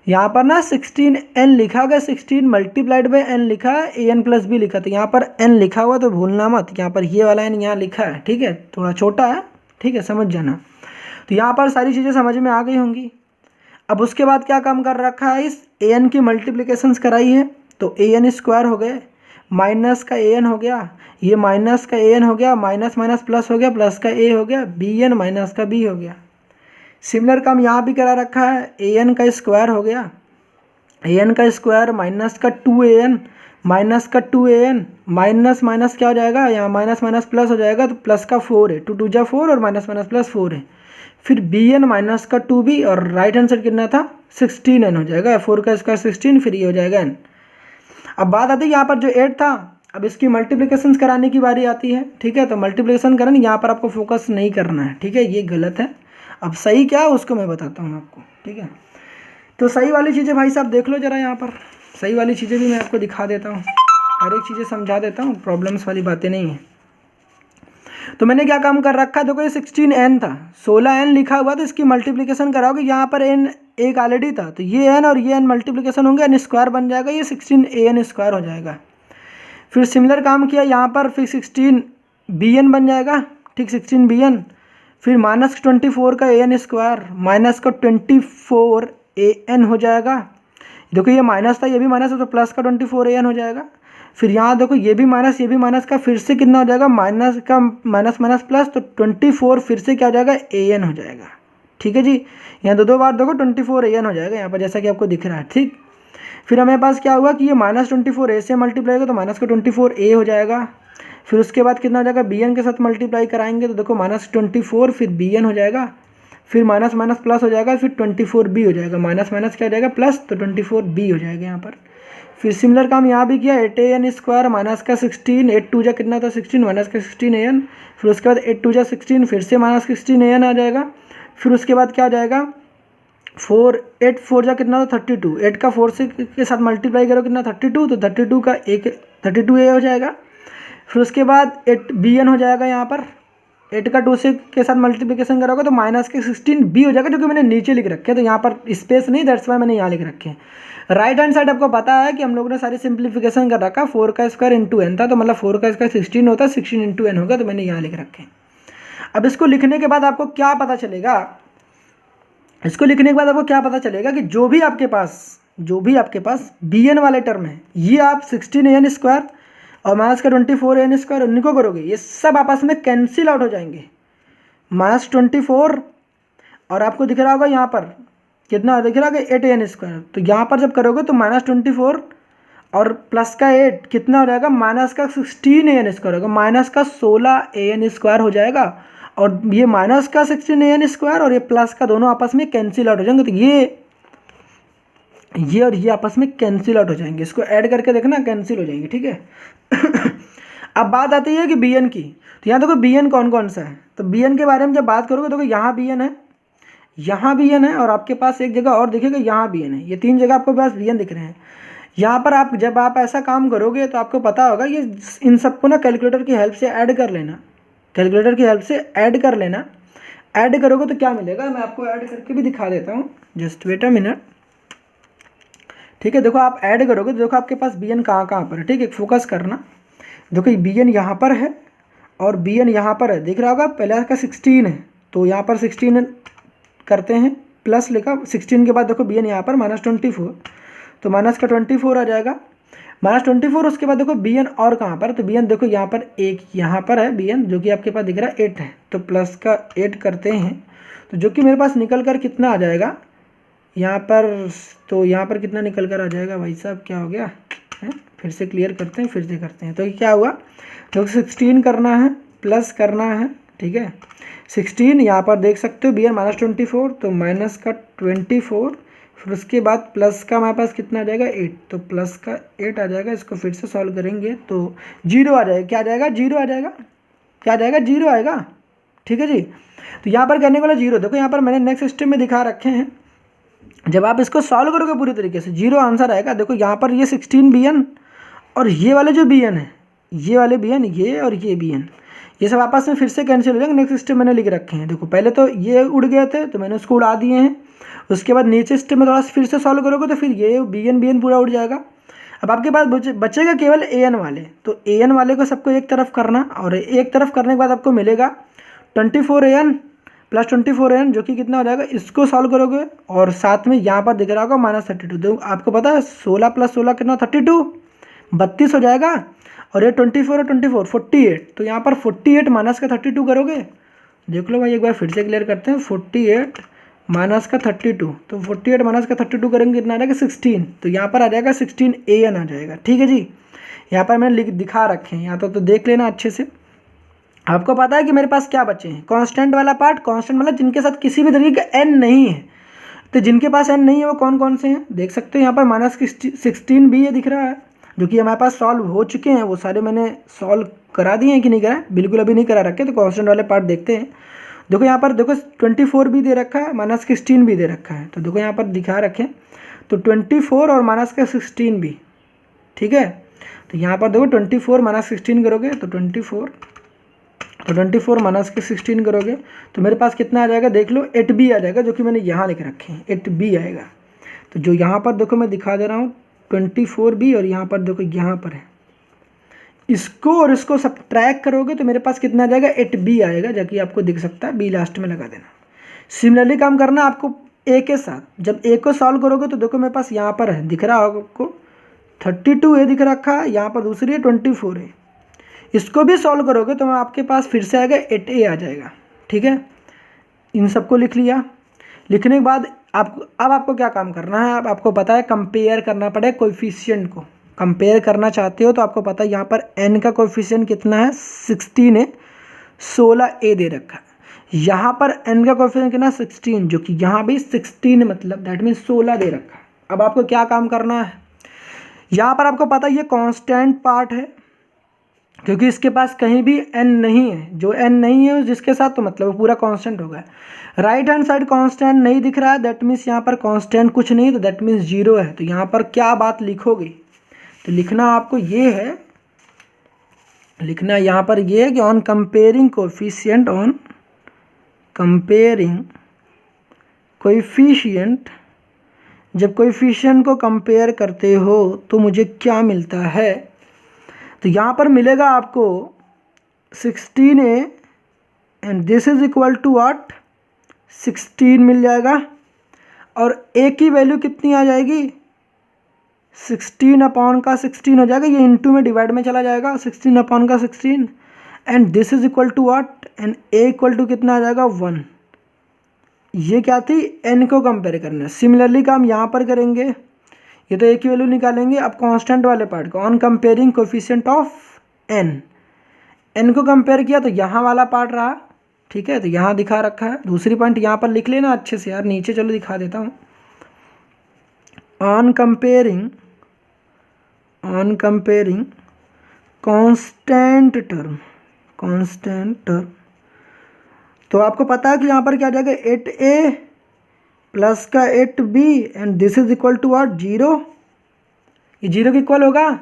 यहाँ पर ना 16n लिखा गया, 16 मल्टीप्लाइड बाई n लिखा है, an + b लिखा, तो यहाँ पर n लिखा हुआ तो भूलना मत, यहाँ पर ये वाला n यहाँ लिखा है, ठीक है, थोड़ा छोटा है, ठीक है, समझ जाना। तो यहाँ पर सारी चीज़ें समझ में आ गई होंगी। अब उसके बाद क्या काम कर रखा है, इस an की मल्टीप्लिकेशंस कराई है, तो an² हो गए, माइनस का an हो गया, ये माइनस का an हो गया, माइनस माइनस प्लस हो गया, प्लस का a हो गया, bn माइनस का b हो गया। सिमिलर काम यहाँ भी करा रखा है, an का स्क्वायर हो गया, an का स्क्वायर माइनस का 2an, माइनस का 2an, माइनस माइनस क्या हो जाएगा, यहाँ माइनस माइनस प्लस हो जाएगा, तो प्लस का 4 है, 2 2 जा 4 और माइनस माइनस प्लस 4 है, फिर bn माइनस का 2b, और राइट हैंड साइड कितना था 16n हो जाएगा, 4 का स्क्वायर 16, फिर ये हो जाएगा n। अब बात आती है यहाँ पर जो 8 था, अब इसकी मल्टीप्लिकेशन कराने की बारी आती है, ठीक है। तो मल्टीप्लिकेशन करना यहाँ पर आपको फोकस नहीं करना है, ठीक है, ये गलत है। अब सही क्या है उसको मैं बताता हूँ आपको, ठीक है। तो सही वाली चीज़ें भाई साहब देख लो ज़रा, यहाँ पर सही वाली चीज़ें भी मैं आपको दिखा देता हूँ, हर एक चीज़ें समझा देता हूँ, प्रॉब्लम्स वाली बातें नहीं है। तो मैंने क्या काम कर रखा है, देखो ये 16n था, 16n लिखा हुआ, तो इसकी मल्टीप्लिकेशन कराओगे, यहाँ पर n एक ऑलरेडी था, तो ये n और ये n मल्टीप्लिकेशन होंगे, n स्क्वायर बन जाएगा, ये 16an स्क्वायर हो जाएगा। फिर सिमिलर काम किया यहाँ पर, फिर 16bn बन जाएगा, ठीक, 16bn। फिर -24 का an स्क्वायर माइनस का 24an हो जाएगा। देखो ये माइनस था, ये भी माइनस है, तो प्लस का 24an हो जाएगा। फिर यहाँ देखो ये भी माइनस, ये भी माइनस का, फिर से कितना हो जाएगा, माइनस का माइनस माइनस प्लस, तो 24 फिर से क्या हो जाएगा, an हो जाएगा, ठीक है जी। यहाँ दो बार देखो 24an हो जाएगा यहाँ पर, जैसा कि आपको दिख रहा है, ठीक। फिर हमारे पास क्या हुआ कि ये -24a से मल्टीप्लाई होगा, तो माइनस का 24a हो जाएगा। फिर उसके बाद कितना हो जाएगा, bn के साथ मल्टीप्लाई कराएंगे, तो देखो -24 फिर bn हो जाएगा, फिर माइनस माइनस प्लस हो जाएगा, फिर 24b हो जाएगा, माइनस माइनस क्या हो जाएगा, प्लस, तो 24b हो जाएगा यहाँ पर। फिर सिमिलर काम यहाँ भी किया, 8an स्क्वायर माइनस का 16, 8 2 जा कितना था 16, माइनस का 16an। फिर उसके बाद 8 2 जा 16, फिर से माइनस 16an आ जाएगा। फिर उसके बाद क्या आ जाएगा, 8 4 जा कितना था 32, 8 का 4 से के साथ मल्टीप्लाई करो कितना 32, तो 32 का 32a हो जाएगा। फिर उसके बाद 8bn हो जाएगा यहाँ पर, 8 का 2 से के साथ मल्टीप्लिकेशन करोगे तो माइनस के 16b हो जाएगा, जो कि मैंने नीचे लिख रखे हैं, तो यहाँ पर स्पेस नहीं, दैट्स वाई मैंने यहाँ लिख रखे हैं। राइट हैंड साइड आपको पता है कि हम लोगों ने सारी सिंप्लीफिकेशन कर रखा, 4 का स्क्वायर इंटू n था, तो मतलब 4 का स्क्वायर 16 होता है, 16 इंटू n होगा, तो मैंने यहाँ लिख रखे हैं। अब इसको लिखने के बाद आपको क्या पता चलेगा, इसको लिखने के बाद आपको क्या पता चलेगा कि जो भी आपके पास bn वाले टर्म है, ये आप 16an स्क्वायर और माइनस का 24an स्क्वायर उन्हीं को करोगे, ये सब आपस में कैंसिल आउट हो जाएंगे। -24 और आपको दिख रहा होगा यहाँ पर कितना दिख रहा होगा 8an स्क्वायर, तो यहाँ पर जब करोगे तो -24 और प्लस का 8 कितना हो जाएगा, माइनस का 16an स्क्वायर होगा, माइनस का 16an स्क्वायर हो जाएगा। और ये माइनस का 16an स्क्वायर और ये प्लस का दोनों आपस में कैंसिल आउट हो जाएंगे, तो ये और ये आपस में कैंसिल आउट हो जाएंगे। इसको ऐड करके देखना, कैंसिल हो जाएंगे, ठीक है। अब बात आती है कि bn की, तो यहाँ देखो bn कौन कौन सा है, तो bn के बारे में जब बात करोगे देखो यहाँ bn है, यहाँ bn है, और आपके पास एक जगह और दिखेगा यहाँ bn है, ये 3 जगह आपको पास bn दिख रहे हैं। यहाँ पर आप जब आप ऐसा काम करोगे तो आपको पता होगा ये इन सबको ना कैलकुलेटर की हेल्प से ऐड कर लेना, कैलकुलेटर की हेल्प से ऐड कर लेना। ऐड करोगे तो क्या मिलेगा, मैं आपको ऐड करके भी दिखा देता हूँ, जस्ट वेट अ मिनट, ठीक है। देखो आप ऐड करोगे तो देखो आपके पास bn कहाँ पर है, ठीक है, फोकस करना। देखो bn यहाँ पर है और bn यहाँ पर है, दिख रहा होगा, पहले का 16 है, तो यहाँ पर 16 करते हैं, प्लस लिखा, 16 के बाद देखो bn यहाँ पर -24, तो माइनस का 24 आ जाएगा, -24। उसके बाद देखो bn और कहाँ पर, तो bn देखो यहाँ पर एक यहाँ पर है bn, जो कि आपके पास दिख रहा है 8 है, तो प्लस का 8 करते हैं, तो जो कि मेरे पास निकल कर कितना आ जाएगा यहाँ पर, तो यहाँ पर कितना निकल कर आ जाएगा भाई साहब, क्या हो गया है, फिर से क्लियर करते हैं, फिर से करते हैं। तो ये क्या हुआ, तो 16 करना है, प्लस करना है, ठीक है, 16 यहाँ पर देख सकते हो bn -24, तो माइनस का 24, फिर उसके बाद प्लस का हमारे पास कितना आ जाएगा 8, तो प्लस का 8 आ जाएगा। इसको फिर से सॉल्व करेंगे तो 0 आ जाएगा, क्या आ जाएगा 0 आ जाएगा, क्या आ जाएगा 0 आएगा, ठीक है जी। तो यहाँ पर करने वाला 0, देखो यहाँ पर मैंने नेक्स्ट स्टेप में दिखा रखे हैं, जब आप इसको सॉल्व करोगे पूरी तरीके से 0 आंसर आएगा। देखो यहाँ पर ये 16 bn और ये वाले जो bn है, ये वाले bn, ये और ये bn, ये सब आपस में फिर से कैंसिल हो जाएंगे। नेक्स्ट स्टेप मैंने लिख रखे हैं, देखो पहले तो ये उड़ गए थे तो मैंने उसको उड़ा दिए हैं, उसके बाद नीचे स्टेप में थोड़ा सा फिर से सॉल्व करोगे तो फिर ये bn पूरा उड़ जाएगा। अब आपके पास बचेगा केवल an वाले, तो an वाले को सबको एक तरफ करना, और एक तरफ करने के बाद आपको मिलेगा 24an प्लस 24an, जो कि कितना हो जाएगा, इसको सॉल्व करोगे और साथ में यहाँ पर दिख रहा होगा -32, तो आपको पता है 16 + 16 कितना 32, 32 हो जाएगा, और ये 24 और 24 48, तो यहाँ पर 48 माइनस का 32 करोगे, देख लो भाई एक बार फिर से क्लियर करते हैं, 48 माइनस का 32, तो 48 माइनस का 32 करेंगे कितना आ जाएगा 16, तो यहाँ पर आ जाएगा 16an आ जाएगा, ठीक है जी। यहाँ पर मैंने दिखा रखे हैं, यहाँ तो देख लेना अच्छे से। आपको पता है कि मेरे पास क्या बचे हैं, कांस्टेंट वाला पार्ट, कांस्टेंट मतलब जिनके साथ किसी भी तरीके का n नहीं है, तो जिनके पास n नहीं है वो कौन कौन से हैं, देख सकते हो यहाँ पर -16 भी ये दिख रहा है, जो कि हमारे पास सॉल्व हो चुके हैं, वो सारे मैंने सॉल्व करा दिए हैं कि नहीं करा, बिल्कुल अभी नहीं करा रखे। तो कांस्टेंट वाले पार्ट देखते हैं। देखो यहाँ पर देखो 24 भी दे रखा है, -16 भी दे रखा है। तो देखो यहाँ पर दिखा रखे, तो 24 और -16 भी, ठीक है। तो यहाँ पर देखो 24 -16 करोगे तो 24 -16 करोगे तो मेरे पास कितना आ जाएगा, देख लो 8b आ जाएगा, जो कि मैंने यहाँ लिख रखे हैं 8b आएगा। तो जो यहाँ पर देखो मैं दिखा दे रहा हूँ 24b, और यहाँ पर देखो यहाँ पर है, इसको और इसको सब ट्रैक करोगे तो मेरे पास कितना आ जाएगा, 8b आएगा, जो कि आपको दिख सकता है, b लास्ट में लगा देना। सिमिलरली काम करना आपको a के साथ। जब a को सॉल्व करोगे तो देखो मेरे पास यहाँ पर है, दिख रहा होगा आपको 32a दिख रखा है, यहाँ पर दूसरी है 24 है। इसको भी सॉल्व करोगे तो आपके पास फिर से आएगा 8a आ जाएगा, ठीक है। इन सबको लिख लिया। लिखने के बाद अब आपको क्या काम करना है, अब आपको पता है कंपेयर करना पड़ेगा कोएफिशिएंट को। कंपेयर करना चाहते हो तो आपको पता है यहाँ पर n का कोएफिशिएंट कितना है, 16 है, 16a दे रखा है। यहाँ पर n का कोएफिशिएंट कितना, 16, जो कि यहाँ भी 16 मतलब दैट मीन्स 16 दे रखा है। अब आपको क्या काम करना है, यहाँ पर आपको पता है ये कांस्टेंट पार्ट है, क्योंकि इसके पास कहीं भी n नहीं है। जो n नहीं है जिसके साथ, तो मतलब पूरा कांस्टेंट होगा। राइट हैंड साइड कांस्टेंट नहीं दिख रहा है, दैट मीन्स यहाँ पर कांस्टेंट कुछ नहीं, तो दैट मीन्स 0 है। तो यहाँ पर क्या बात लिखोगे, तो लिखना आपको ये है, लिखना यहाँ पर ये है कि on comparing coefficient, on comparing coefficient, जब कोएफिशिएंट को कंपेयर करते हो तो मुझे क्या मिलता है, तो यहाँ पर मिलेगा आपको 16a and this is equal to what, 16 मिल जाएगा। और a की वैल्यू कितनी आ जाएगी, 16 अपॉन का 16 हो जाएगा, ये इनटू में डिवाइड में चला जाएगा, 16 अपॉन का 16 and this is equal to what, and a equal to कितना आ जाएगा, 1। ये क्या थी, n को कंपेयर करना। सिमिलरली काम यहाँ पर करेंगे, ये तो a की वैल्यू निकालेंगे। अब कांस्टेंट वाले पार्ट को, on comparing coefficient of n को कंपेयर किया तो यहाँ वाला पार्ट रहा, ठीक है। तो यहाँ दिखा रखा है, दूसरी पॉइंट यहाँ पर लिख लेना अच्छे से यार, नीचे चलो दिखा देता हूँ। ऑन कंपेयरिंग कांस्टेंट टर्म, तो आपको पता है कि यहाँ पर क्या आ जाएगा, 8a प्लस का 8b and this is equal to what, 0। ये 0 के इक्वल होगा।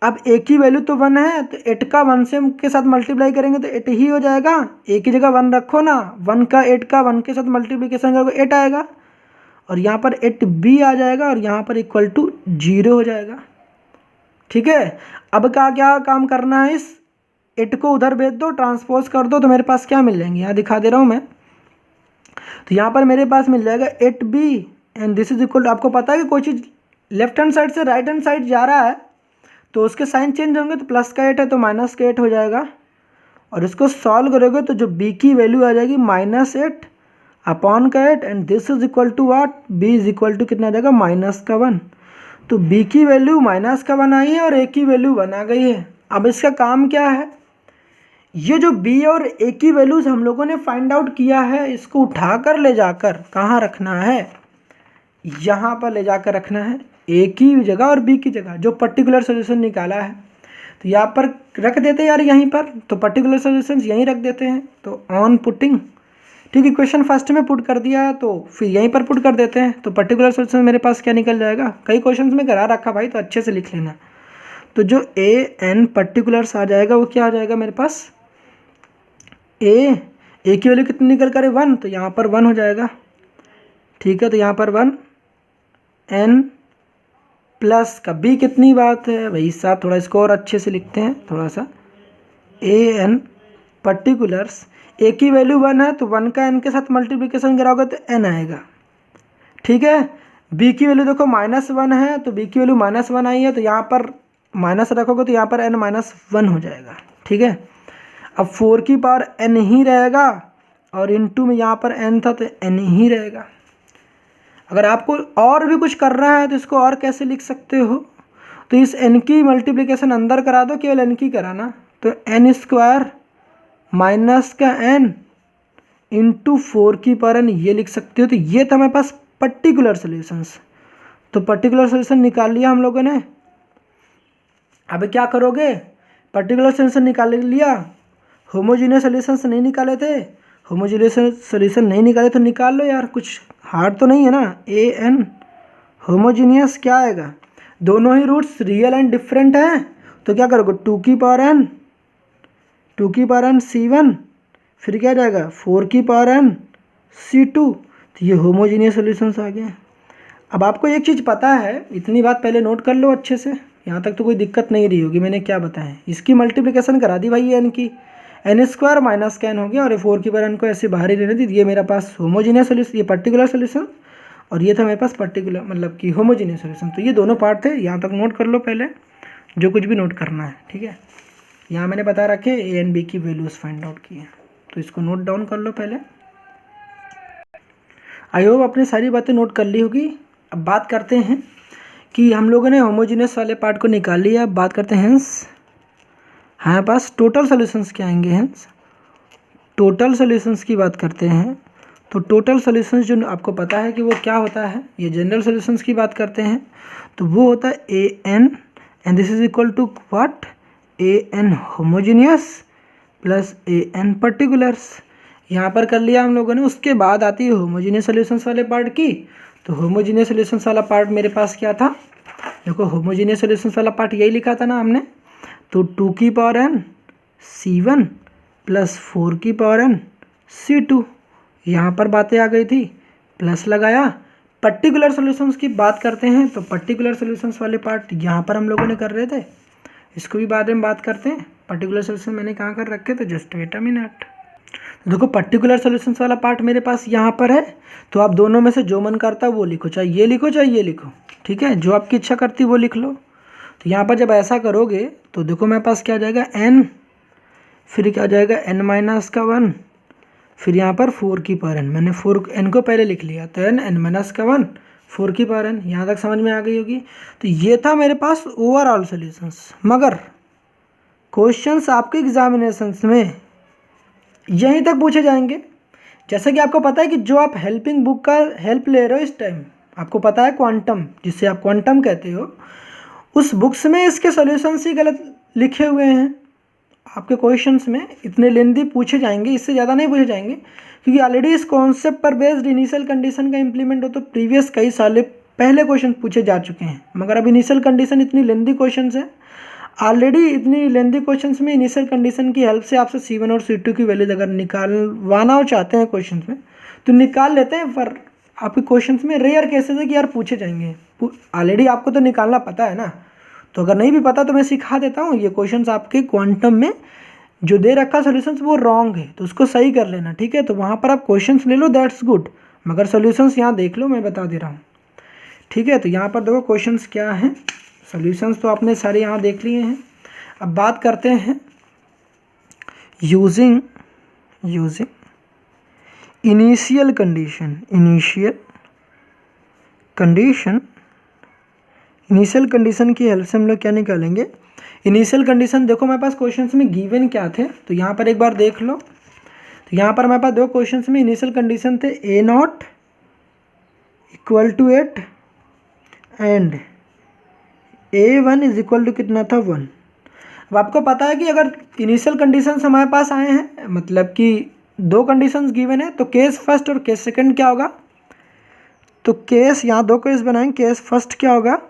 अब a की वैल्यू तो 1 है, तो 8 का 1 से के साथ मल्टीप्लाई करेंगे तो 8 ही हो जाएगा। a की जगह 1 रखो ना, 1 का 8 का 1 के साथ मल्टीप्लिकेशन करोगे 8 आएगा, और यहाँ पर 8b आ जाएगा, और यहाँ पर इक्वल टू 0 हो जाएगा, ठीक है। अब क्या काम करना है, इस 8 को उधर भेज दो, ट्रांसपोज कर दो, तो मेरे पास क्या मिल जाएंगे, यहाँ दिखा दे रहा हूँ मैं। तो यहाँ पर मेरे पास मिल जाएगा 8b and this is equal to, आपको पता है कि कोई चीज़ लेफ्ट हैंड साइड से राइट हैंड साइड जा रहा है तो उसके साइन चेंज होंगे, तो प्लस का 8 है तो माइनस का 8 हो जाएगा। और इसको सॉल्व करोगे तो जो b की वैल्यू आ जाएगी -8 अपॉन का 8 and this is equal to what, b is equal to कितना आ जाएगा, -1। तो b की वैल्यू -1 आई है और a की वैल्यू 1 आ गई है। अब इसका काम क्या है, ये जो b और a की वैल्यूज हम लोगों ने फाइंड आउट किया है, इसको उठाकर ले जाकर कहाँ रखना है, यहाँ पर ले जाकर रखना है, a की जगह और b की जगह, जो पर्टिकुलर सोल्यूशन निकाला है। तो यहाँ पर रख देते हैं यार, यहीं पर तो पर्टिकुलर सोल्यूशन यहीं रख देते हैं। तो ऑन पुटिंग, ठीक है, इक्वेशन फर्स्ट में पुट कर दिया तो फिर यहीं पर पुट कर देते हैं। तो पर्टिकुलर सोल्यूशन मेरे पास क्या निकल जाएगा, कई क्वेश्चंस में करा रखा भाई, तो अच्छे से लिख लेना। तो जो a n पर्टिकुलर्स आ जाएगा वो क्या आ जाएगा मेरे पास, a की वैल्यू कितनी निकल कर 1, तो यहाँ पर 1 हो जाएगा, ठीक है। तो यहाँ पर 1 n प्लस का b कितनी बात है भाई साहब, थोड़ा इसको और अच्छे से लिखते हैं थोड़ा सा, a n पर्टिकुलर्स, a की वैल्यू 1 है तो 1 का n के साथ मल्टीप्लिकेशन कराओगे तो n आएगा, ठीक है। b की वैल्यू देखो -1 है, तो b की वैल्यू -1 आई है, तो यहाँ पर माइनस रखोगे तो यहाँ पर n -1 हो जाएगा, ठीक है। अब 4 की पावर n ही रहेगा, और इनटू में यहाँ पर n था तो n ही रहेगा। अगर आपको और भी कुछ कर रहा है तो इसको और कैसे लिख सकते हो, तो इस n की मल्टीप्लिकेशन अंदर करा दो, केवल n की कराना, तो n² माइनस का n इंटू 4 की पावर n, ये लिख सकते हो। तो ये था हमारे पास पर्टिकुलर सोल्यूशंस। तो पर्टिकुलर सोल्यूशन निकाल लिया हम लोगों ने। अब क्या करोगे, पर्टिकुलर सोल्यूशन निकाल लिया, होमोजीनियस सोल्यूशन नहीं निकाले थे, होमोजीनियस सोल्यूशन नहीं निकाले तो निकाल लो यार, कुछ हार्ड तो नहीं है ना। ए एन होमोजीनियस क्या आएगा, दोनों ही रूट्स रियल एंड डिफरेंट हैं, तो क्या करोगे 2 की पावर n c1, फिर क्या जाएगा 4 की पावर n c2, तो ये होमोजीनियस सोल्यूशंस आ गए। अब आपको एक चीज़ पता है, इतनी बात पहले नोट कर लो अच्छे से, यहाँ तक तो कोई दिक्कत नहीं रही होगी मैंने क्या बताया। इसकी मल्टीप्लिकेशन करा दी भाई एन की, n स्क्वायर माइनस का n हो गया, और ये 4 की पावर n को ऐसे बाहर ही रहने दी। ये मेरा पास होमोजीनियस सोल्यूशन, ये पर्टिकुलर सोल्यूशन, और ये था मेरे पास पर्टिकुलर मतलब कि होमोजीनियस सोल्यूशन। तो ये दोनों पार्ट थे, यहाँ तक नोट कर लो पहले जो कुछ भी नोट करना है, ठीक है। यहाँ मैंने बता रखे ए एंड बी की वैल्यूज़ फाइंड आउट की है, तो इसको नोट डाउन कर लो पहले। आई होप आपने सारी बातें नोट कर ली होगी। अब बात करते हैं कि हम लोगों ने होमोजीनियस वाले पार्ट को निकाल लिया, अब बात करते हैं हेंस हमारे पास टोटल सॉल्यूशंस क्या आएंगे। हेंस टोटल सॉल्यूशंस की बात करते हैं, तो टोटल सॉल्यूशंस जो आपको पता है कि वो क्या होता है, ये जनरल सॉल्यूशंस की बात करते हैं तो वो होता है A N and this is equal to what, A N homogeneous plus A N particulars. यहाँ पर कर लिया हम लोगों ने। उसके बाद आती है होमोजीनियस सॉल्यूशंस वाले पार्ट की, तो होमोजीनियस सॉल्यूशंस वाला पार्ट मेरे पास क्या था, देखो होमोजीनियस सॉल्यूशंस वाला पार्ट यही लिखा था ना हमने, तो 2 की पावर n c1 प्लस 4 की पावर n c2, यहाँ पर बातें आ गई थी, प्लस लगाया। पर्टिकुलर सॉल्यूशंस की बात करते हैं, तो पर्टिकुलर सॉल्यूशंस वाले पार्ट यहाँ पर हम लोगों ने कर रहे थे, इसको भी बाद में बात करते हैं। पर्टिकुलर सॉल्यूशन मैंने कहाँ कर रखे, तो जस्ट वेट अ मिनट। देखो पर्टिकुलर सॉल्यूशंस वाला पार्ट मेरे पास यहाँ पर है, तो आप दोनों में से जो मन करता है वो लिखो, चाहे ये लिखो चाहे ये लिखो, ठीक है, जो आपकी इच्छा करती है वो लिख लो। तो यहाँ पर जब ऐसा करोगे तो देखो मेरे पास क्या आ जाएगा n, फिर क्या आ जाएगा n माइनस का 1, फिर यहाँ पर 4 की पावर n, मैंने 4 n को पहले लिख लिया, तो n माइनस का 1 4 की पावर n, यहाँ तक समझ में आ गई होगी। तो ये था मेरे पास ओवरऑल सॉल्यूशंस। मगर क्वेश्चंस आपके एग्जामिनेशंस में यहीं तक पूछे जाएंगे। जैसे कि आपको पता है कि जो आप हेल्पिंग बुक का हेल्प ले रहे हो इस टाइम, आपको पता है क्वांटम, जिससे आप क्वांटम कहते हो, उस बुक्स में इसके सॉल्यूशंस ही गलत लिखे हुए हैं। आपके क्वेश्चंस में इतने लेंदी पूछे जाएंगे, इससे ज़्यादा नहीं पूछे जाएंगे, क्योंकि ऑलरेडी इस कॉन्सेप्ट पर बेस्ड इनिशियल कंडीशन का इंप्लीमेंट हो तो प्रीवियस कई साल पहले क्वेश्चन पूछे जा चुके हैं। मगर अब इनिशियल कंडीशन इतनी लेंदी क्वेश्चन है, ऑलरेडी इतनी लेंदी क्वेश्चंस में इनिशियल कंडीशन की हेल्प से आपसे C1 और C2 की वैल्यूज अगर निकालवाना हो चाहते हैं क्वेश्चंस में तो निकाल लेते हैं, पर आपके क्वेश्चंस में रेयर केसेस है कि यार पूछे जाएंगे। ऑलरेडी आपको तो निकालना पता है ना, तो अगर नहीं भी पता तो मैं सिखा देता हूँ। ये क्वेश्चंस आपके क्वांटम में जो दे रखा सॉल्यूशंस वो रॉन्ग है, तो उसको सही कर लेना, ठीक है। तो वहाँ पर आप क्वेश्चंस ले लो, दैट्स गुड, मगर सॉल्यूशंस यहाँ देख लो, मैं बता दे रहा हूँ, ठीक है। तो यहाँ पर देखो क्वेश्चंस क्या हैं, सॉल्यूशंस तो आपने सारे यहाँ देख लिए हैं। अब बात करते हैं यूजिंग इनिशियल कंडीशन की हेल्प से हम लोग क्या निकालेंगे। इनिशियल कंडीशन देखो मेरे पास क्वेश्चंस में गिवन क्या थे, तो यहाँ पर एक बार देख लो। तो यहाँ पर मेरे पास दो क्वेश्चंस में इनिशियल कंडीशन थे, A0 = 8 एंड A1 = कितना था 1। अब आपको पता है कि अगर इनिशियल कंडीशंस हमारे पास आए हैं, मतलब कि दो कंडीशंस गिवन है, तो केस फर्स्ट और केस सेकंड क्या होगा, तो केस यहाँ दो केस बनाएंगे। केस फर्स्ट क्या होगा,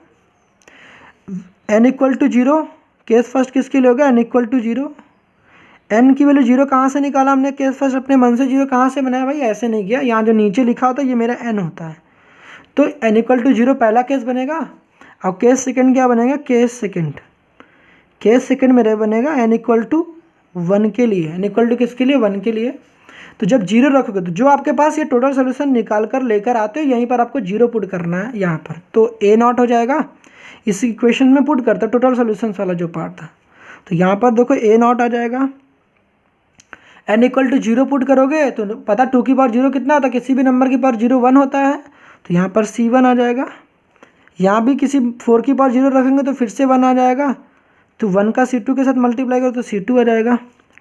n = 0, केस फर्स्ट किसके लिए होगा, n = 0। n की वैल्यू 0 कहाँ से निकाला हमने, केस फर्स्ट अपने मन से 0 कहाँ से बनाया भाई, ऐसे नहीं किया, यहाँ जो नीचे लिखा होता है ये मेरा n होता है, तो n = 0 पहला केस बनेगा। अब केस सेकंड क्या बनेगा, केस सेकंड मेरे बनेगा n = 1 के लिए, n = किसके लिए, 1 के लिए। तो जब 0 रखोगे तो जो आपके पास ये टोटल सोल्यूशन निकाल कर लेकर आते हो, यहीं पर आपको 0 पुट करना है यहाँ पर, तो A0 हो जाएगा। इस इक्वेशन में पुट करता टोटल सोल्यूशन वाला जो पार्ट था, तो यहाँ पर देखो A0 आ जाएगा। n = 0 पुट करोगे तो पता 2 की पावर 0 कितना होता है, किसी भी नंबर की पावर 0 1 होता है, तो यहाँ पर C1 आ जाएगा। यहाँ भी किसी 4 की पावर 0 रखेंगे तो फिर से 1 आ जाएगा, तो 1 का C2 के साथ मल्टीप्लाई करो तो C2 आ जाएगा,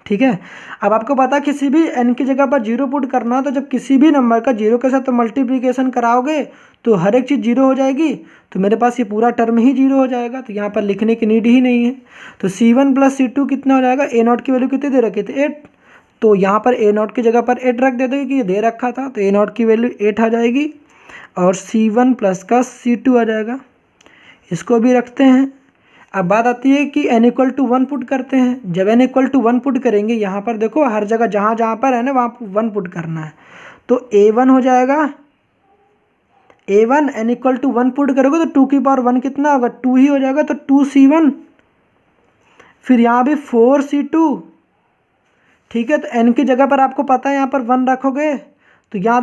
ठीक है। अब आपको पता किसी भी n की जगह पर 0 पुट करना, तो जब किसी भी नंबर का 0 के साथ मल्टीप्लिकेशन कराओगे तो हर एक चीज़ 0 हो जाएगी, तो मेरे पास ये पूरा टर्म ही 0 हो जाएगा, तो यहाँ पर लिखने की नीड ही नहीं है। तो C1 प्लस C2 कितना हो जाएगा, A0 की वैल्यू कितनी दे रखी थी 8, तो यहाँ पर A0 की जगह पर 8 रख देते कि ये दे रखा था, तो A0 की वैल्यू 8 आ जाएगी और C1 प्लस का C2 आ जाएगा, इसको भी रखते हैं। अब बात आती है कि n इक्वल टू 1 पुट करते हैं। जब n इक्वल टू 1 पुट करेंगे, यहाँ पर देखो हर जगह जहाँ जहाँ पर है ना वहाँ 1 पुट करना है, तो A1 हो जाएगा, A1 n equal to 1 put करोगे तो 2 की पावर 1 कितना होगा, 2 ही हो जाएगा, तो 2C1, फिर यहाँ भी 4C2, ठीक है। तो n की जगह पर आपको पता है यहाँ पर 1 रखोगे तो यहाँ